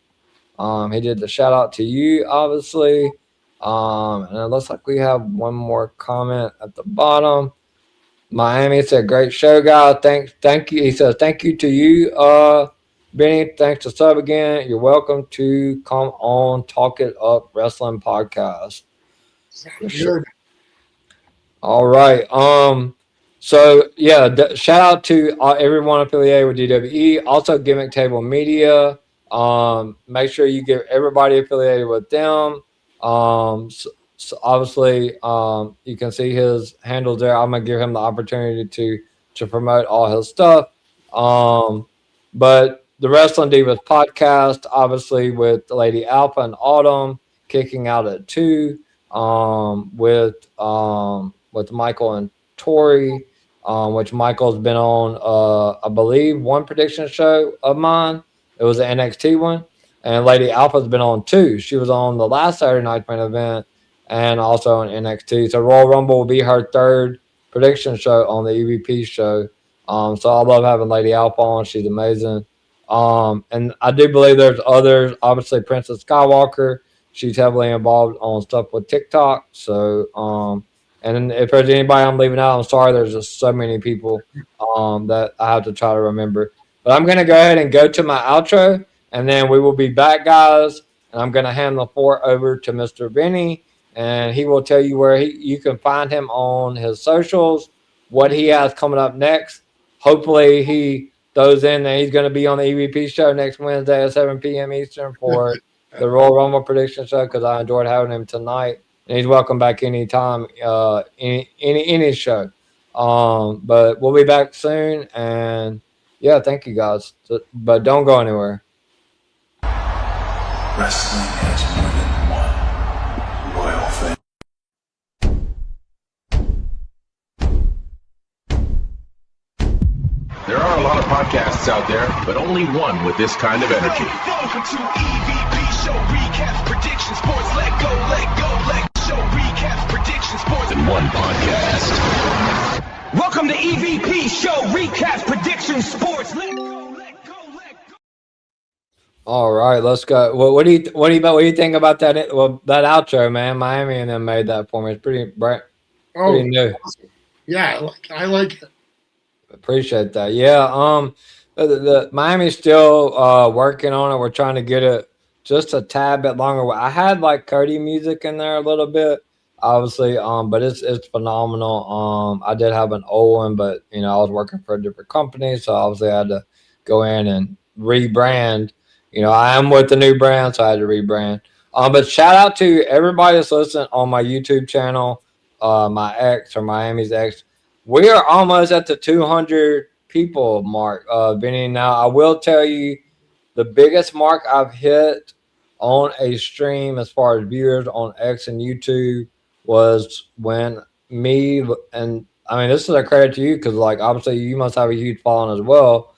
He did the shout out to you, obviously. And it looks like we have one more comment at the bottom. Miami said, "Great show, guys. Thank you." He says, "Thank you to you, Benny. Thanks to sub again. You're welcome to come on Talk It Up Wrestling Podcast." Good. All right. So yeah, shout out to everyone affiliated with DWE. Also, Gimmick Table Media. Make sure you give everybody affiliated with them. So obviously, you can see his handles there. I'm gonna give him the opportunity to promote all his stuff. But the Wrestling Divas podcast, obviously, with Lady Alpha and Autumn kicking out at 2. With Michael and Tori, which Michael's been on, I believe, one prediction show of mine. It was an NXT one. And Lady Alpha's been on 2. She was on the last Saturday Night Main Event and also on NXT. So Royal Rumble will be her 3rd prediction show on the EVP show. So I love having Lady Alpha on. She's amazing. And I do believe there's others. Obviously, Princess Skywalker. She's heavily involved on stuff with TikTok. So, and if there's anybody I'm leaving out, I'm sorry. There's just so many people that I have to try to remember. But I'm going to go ahead and go to my outro, and then we will be back, guys. And I'm going to hand the floor over to Mr. Benny, and he will tell you where you can find him on his socials, what he has coming up next. Hopefully, he throws in that he's going to be on the EVP show next Wednesday at 7 p.m. Eastern for the Royal Rumble prediction show, because I enjoyed having him tonight. And he's welcome back anytime, any show. But we'll be back soon. And yeah, thank you guys. But don't go anywhere. Wrestling has more than one royal family. There are a lot of podcasts out there, but only one with this kind of energy. Welcome to EVP Show Recap Prediction Sports. Let go, Show Recap Prediction Sports. In one podcast. Welcome to EVP Show Recap Prediction Sports. Let go. All right, let's go. What do you think about that? Well, that outro, man. Miami and them made that for me. It's pretty new. Awesome. Yeah, I like it. Appreciate that. Yeah. The Miami's still working on it. We're trying to get it just a tad bit longer. I had like Cody music in there a little bit, obviously. But it's phenomenal. I did have an old one, but I was working for a different company, so obviously I had to go in and rebrand. I am with the new brand, so I had to rebrand. But shout out to everybody that's listening on my YouTube channel, my ex or Miami's ex. We are almost at the 200 people mark, Benny. Now, I will tell you, the biggest mark I've hit on a stream as far as viewers on X and YouTube was when me, and I mean, this is a credit to you because, like, obviously you must have a huge following as well.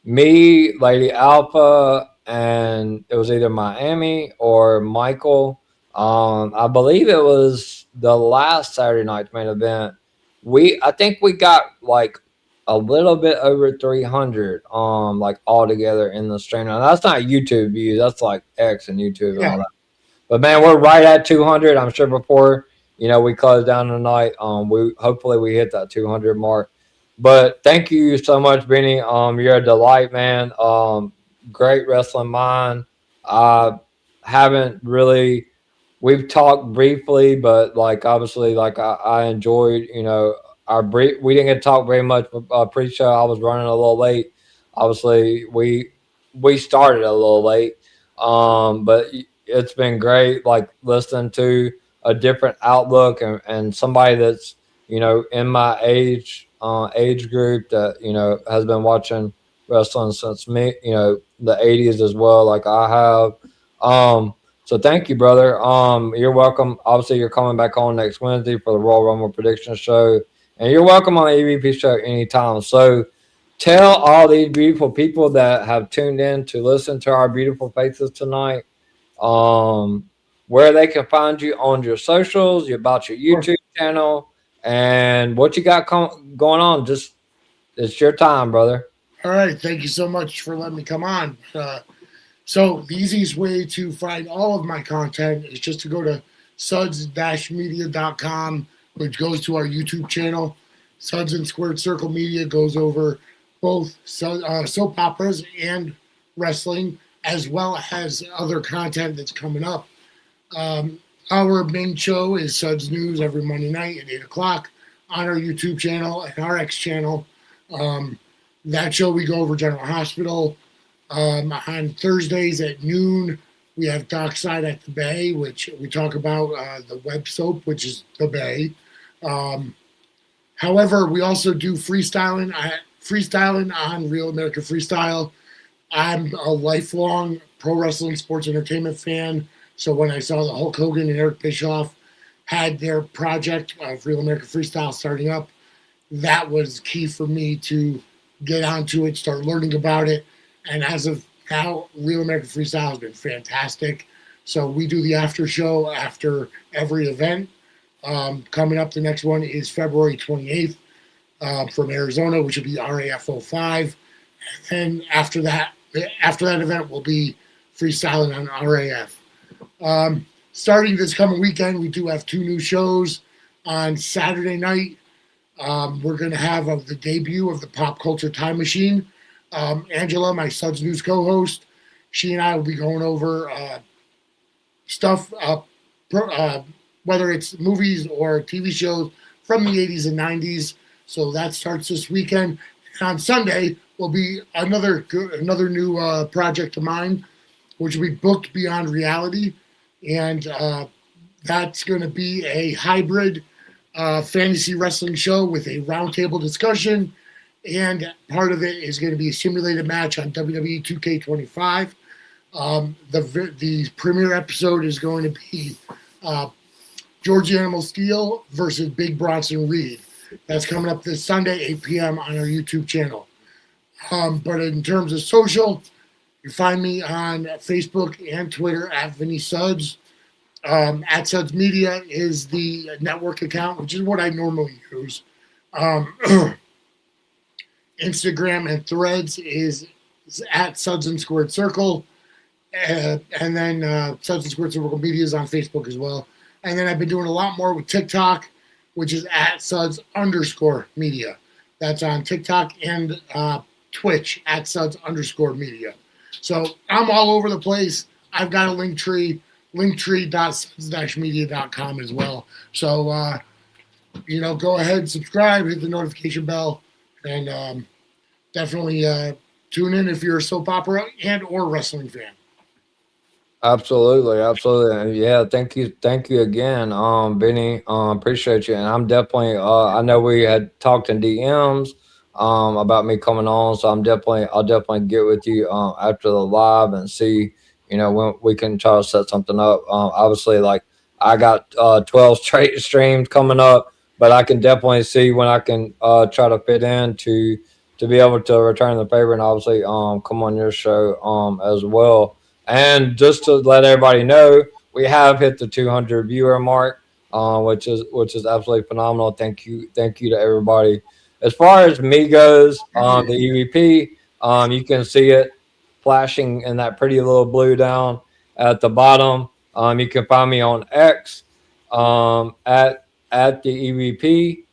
Me, Lady Alpha, and it was either Miami or Michael. I believe it was the last Saturday Night Main Event. I think we got like a little bit over 300 like all together in the stream. Now that's not YouTube views, that's like X and YouTube and all that. But man, we're right at 200. I'm sure before we close down tonight, hopefully we hit that 200 mark. But thank you so much, Benny. You're a delight, man. Great wrestling mind. We've talked briefly, but like obviously, like I enjoyed, our brief. We didn't get to talk very much pre-show. I was running a little late. Obviously, we started a little late, but it's been great. Like listening to a different outlook and somebody that's in my age group that has been watching wrestling since the 80s as well, like I have. So thank you, brother. You're welcome. Obviously, you're coming back on next Wednesday for the Royal Rumble prediction show, and you're welcome on the EVP show anytime. So tell all these beautiful people that have tuned in to listen to our beautiful faces tonight, where they can find you on your socials, about your YouTube channel, and what you got going on. Just it's your time, brother. All right, thank you so much for letting me come on. So the easiest way to find all of my content is just to go to suds-media.com, which goes to our YouTube channel. Suds and Squared Circle Media goes over both soap operas and wrestling, as well as other content that's coming up. Our main show is Suds News every Monday night at 8 o'clock on our YouTube channel and our X channel. That show, we go over General Hospital. On Thursdays at noon, we have Dockside at the Bay, which we talk about the web soap, which is the Bay. However, we also do freestyling on Real American Freestyle. I'm a lifelong pro wrestling sports entertainment fan. So when I saw that Hulk Hogan and Eric Bischoff had their project of Real American Freestyle starting up, that was key for me to get onto it, start learning about it. And as of now, Real American Freestyle has been fantastic. So we do the after show after every event. Coming up, the next one is February 28th from Arizona, which will be RAF 05. And after that event will be freestyling on RAF. Starting this coming weekend, we do have 2 new shows. On Saturday night, we're going to have the debut of the Pop Culture Time Machine. Angela, my Suds News co-host, she and I will be going over stuff, whether it's movies or TV shows from the 80s and 90s. So that starts this weekend. And on Sunday will be another new project of mine, which will be Booked Beyond Reality. And that's going to be a hybrid fantasy wrestling show with a roundtable discussion. And part of it is going to be a simulated match on WWE 2K25. The premiere episode is going to be George Animal Steel versus Big Bronson Reed. That's coming up this Sunday, 8 p.m. on our YouTube channel. But in terms of social, you find me on Facebook and Twitter at Vinny Suds. At Suds Media is the network account, which is what I normally use. Instagram and Threads is at Suds and Squared Circle. And then Suds and Squared Circle Media is on Facebook as well. And then I've been doing a lot more with TikTok, which is at Suds_media. That's on TikTok and Twitch at Suds_media. So I'm all over the place. I've got a link tree, linktree.suds-media.com as well. So, go ahead, subscribe, hit the notification bell, and definitely tune in if you're a soap opera and or wrestling fan. Absolutely. And yeah, thank you again, Benny. Appreciate you. And I'm definitely I know we had talked in DMs about me coming on, so I'll definitely get with you after the live and see, when we can try to set something up. Obviously, like I got 12 straight streams coming up, but I can definitely see when I can try to fit in to be able to return the favor and obviously come on your show as well. And just to let everybody know, we have hit the 200 viewer mark, which is absolutely phenomenal. Thank you to everybody. As far as me goes, the EVP, you can see it flashing in that pretty little blue down at the bottom. You can find me on X at the EVP.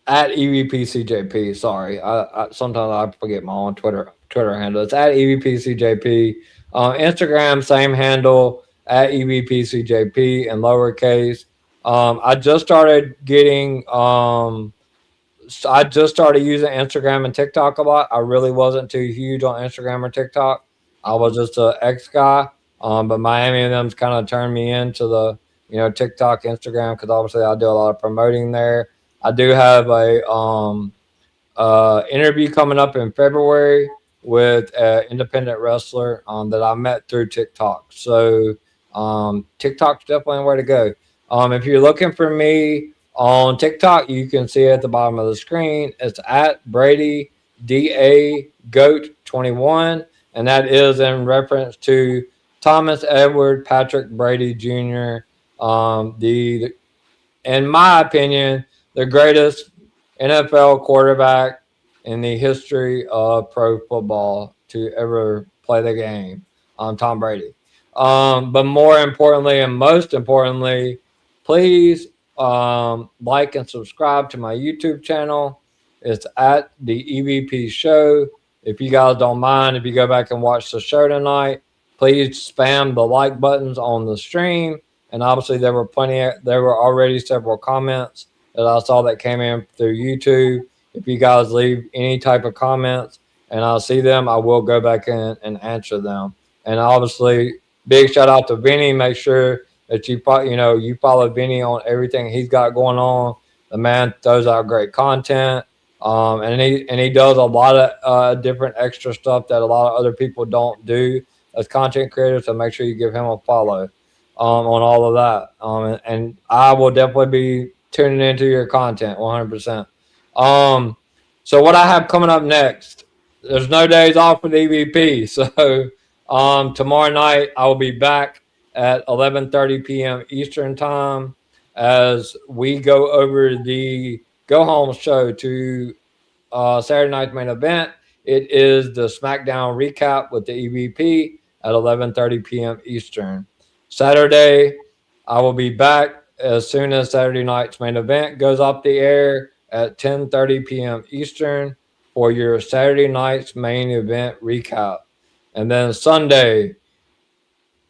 At EVPCJP. Sorry, I sometimes I forget my own Twitter handle. It's at EVPCJP. Instagram, same handle, at EVPCJP in lowercase. I just started getting I just started using Instagram and TikTok a lot. I really wasn't too huge on Instagram or TikTok. I was just an X guy. But Miami and them's kind of turned me into the TikTok, Instagram, because obviously I do a lot of promoting there. I do have a interview coming up in February with an independent wrestler that I met through TikTok. So TikTok's definitely a way to go. If you're looking for me On TikTok, you can see it at the bottom of the screen. It's at Brady DA Goat 21, and that is in reference to Thomas Edward Patrick Brady Jr. The in my opinion, the greatest NFL quarterback in the history of pro football to ever play the game, Tom Brady. But more importantly, and most importantly, please like and subscribe to my YouTube channel. It's at the EVP Show. If you guys don't mind, if you go back and watch the show tonight, please spam the like buttons on the stream. And obviously, there were already several comments that I saw that came in through YouTube. If you guys leave any type of comments and I see them, I will go back in and answer them. And obviously, big shout out to Vinny. Make sure that you follow Vinny on everything he's got going on. The man throws out great content, and he does a lot of different extra stuff that a lot of other people don't do as content creators. So make sure you give him a follow on all of that. And I will definitely be tuning into your content 100%. So what I have coming up next, there's no days off with EVP. So tomorrow night I will be back at 11:30 p.m. Eastern time as we go over the go home show to Saturday night's main event. It is the SmackDown recap with the EVP at 11:30 p.m. Eastern. Saturday, I will be back as soon as Saturday night's main event goes off the air at 10:30 p.m. Eastern for your Saturday night's main event recap. And then Sunday,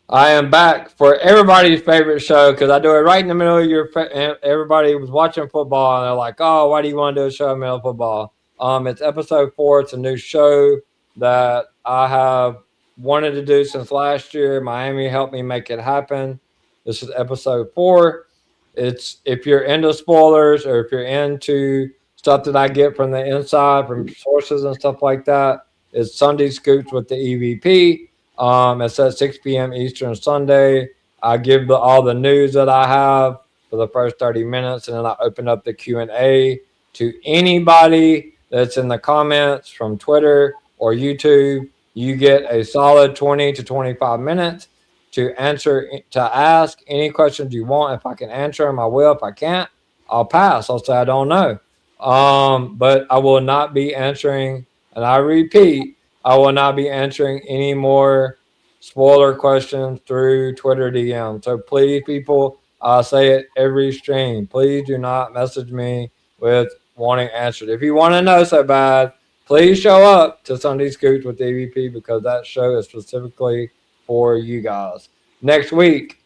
I am back for everybody's favorite show because I do it right in the middle of everybody was watching football and they're like, oh, why do you want to do a show in the middle of football? It's episode 4. It's a new show that I have wanted to do since last year. Miami helped me make it happen. This is episode 4. It's if you're into spoilers or if you're into stuff that I get from the inside from sources and stuff like that. It's Sunday Scoops with the EVP. It's at 6 p.m. Eastern Sunday. I give all the news that I have for the first 30 minutes, and then I open up the Q&A to anybody that's in the comments from Twitter or YouTube. You get a solid 20 to 25 minutes to ask any questions you want. If I can answer them, I will. If I can't, I'll pass. I'll say I don't know. But I will not be answering, and I repeat, I will not be answering any more spoiler questions through Twitter DM. So please, people, I say it every stream. Please do not message me with wanting answered. If you want to know so bad, please show up to Sunday Scoops with the EVP because that show is specifically for you guys. Next week,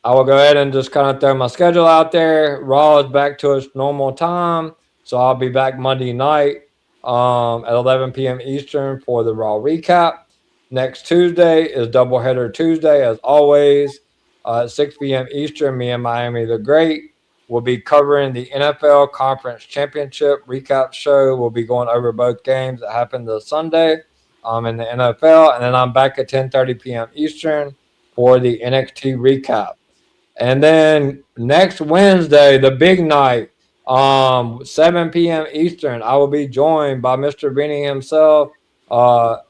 I will go ahead and just kind of throw my schedule out there. Raw is back to its normal time, so I'll be back Monday night at 11 p.m. Eastern for the Raw recap. Next Tuesday is Doubleheader Tuesday, as always. At 6 p.m. Eastern, me and Miami the Great will be covering the NFL Conference Championship recap show. We'll be going over both games that happened this Sunday in the NFL. And then I'm back at 10:30 p.m. Eastern for the NXT recap. And then next Wednesday, the big night, 7 p.m. Eastern, I will be joined by Mr. Vinny himself,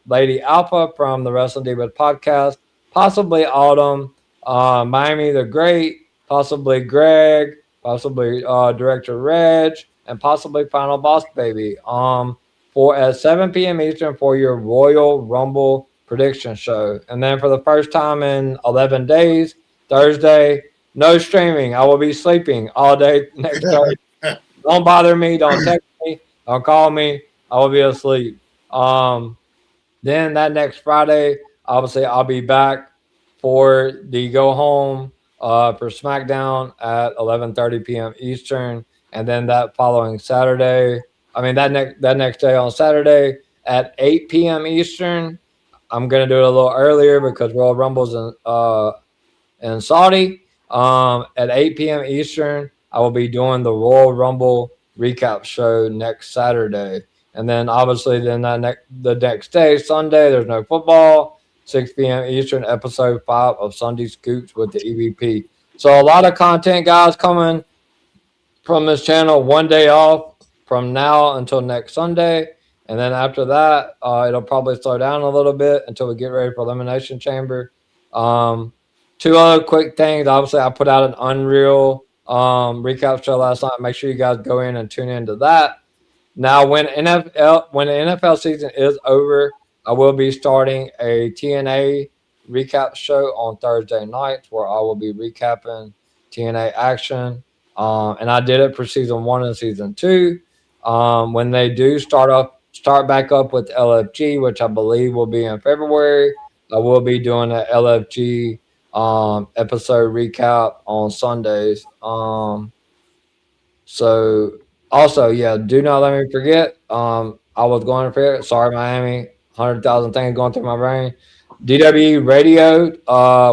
Lady Alpha from the Wrestling Divas podcast, possibly Autumn, Miami the Great, possibly Greg, possibly Director Reg, and possibly Final Boss Baby. At 7 p.m. Eastern for your Royal Rumble prediction show. And then for the first time in 11 days, Thursday, no streaming. I will be sleeping all day next Thursday. Don't bother me. Don't text me. Don't call me. I will be asleep. Then that next Friday, obviously, I'll be back for the go home for SmackDown at 11:30 p.m. Eastern, and then that following Saturday. That next day on Saturday at 8 p.m. Eastern. I'm gonna do it a little earlier because Royal Rumble's in Saudi. At 8 p.m. Eastern, I will be doing the Royal Rumble recap show next Saturday. And then obviously the next day, Sunday, there's no football. 6 p.m. Eastern, episode 5 of Sunday Scoops with the EVP. So a lot of content, guys, coming from this channel, 1 day off from now until next Sunday. And then after that, it'll probably slow down a little bit until we get ready for Elimination Chamber. Two other quick things. Obviously, I put out an Unreal recap show last night. Make sure you guys go in and tune into that. Now, when the NFL season is over, I will be starting a TNA recap show on Thursday nights where I will be recapping TNA action. And I did it for season 1 and season 2. When they do start back up with LFG, which I believe will be in February, I will be doing an LFG episode recap on Sundays. So also, yeah, do not let me forget. I was going to forget. Sorry, Miami. 100,000 things going through my brain. DWE Radio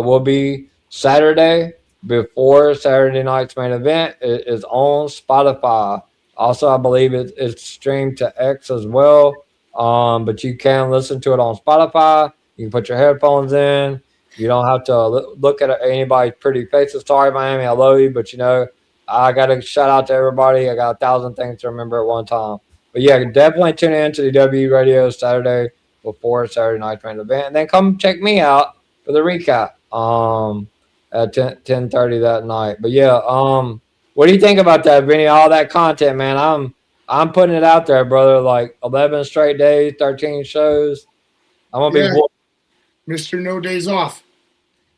will be Saturday before Saturday night's main event. It is on Spotify. Also, I believe it's streamed to X as well. But you can listen to it on Spotify. You can put your headphones in. You don't have to look at anybody's pretty faces. Sorry, Miami, I love you, but I got to shout out to everybody. I got 1,000 things to remember at one time. But yeah, definitely tune in to the W Radio Saturday before Saturday night's main event. And then come check me out for the recap at 10:30 that night. But yeah, what do you think about that, Vinny? All that content, man. I'm putting it out there, brother. Like 11 straight days, 13 shows. I'm going to be Mr. No Days Off.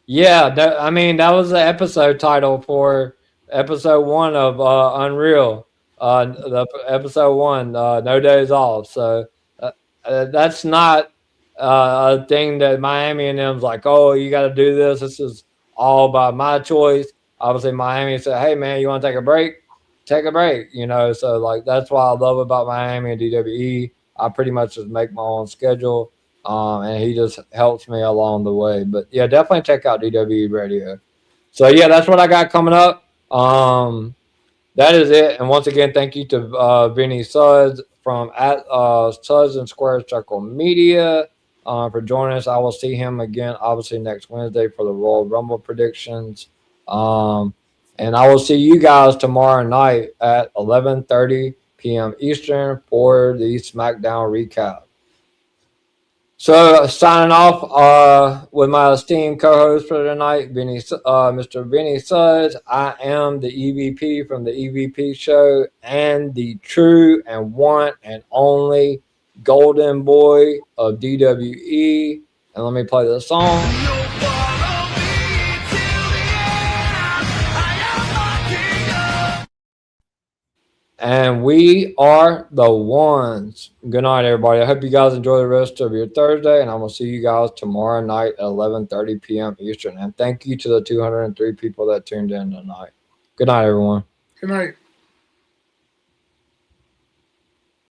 Yeah, that was the episode title for episode 1 of Unreal. The episode 1, No Days Off. So that's not a thing that Miami and them's like, oh, you got to do this. This is all by my choice. Obviously, Miami said, hey, man, you want to take a break? Take a break, So, like, that's what I love about Miami and DWE. I pretty much just make my own schedule. And he just helps me along the way. But yeah, definitely check out DWE Radio. So yeah, that's what I got coming up. That is it. And once again, thank you to Vinny Suds from at Suds and Square Circle Media for joining us. I will see him again, obviously next Wednesday for the Royal Rumble predictions. And I will see you guys tomorrow night at 11:30 p.m. Eastern for the SmackDown recap. So signing off with my esteemed co-host for tonight, Mr. Vinny Suds. I am the EVP from the EVP show and the true and one and only golden boy of DWE. And let me play the song. And we are the ones. Good night, everybody. I hope you guys enjoy the rest of your Thursday, and I'm going to see you guys tomorrow night at 11:30 p.m. Eastern. And thank you to the 203 people that tuned in tonight. Good night, everyone. Good night.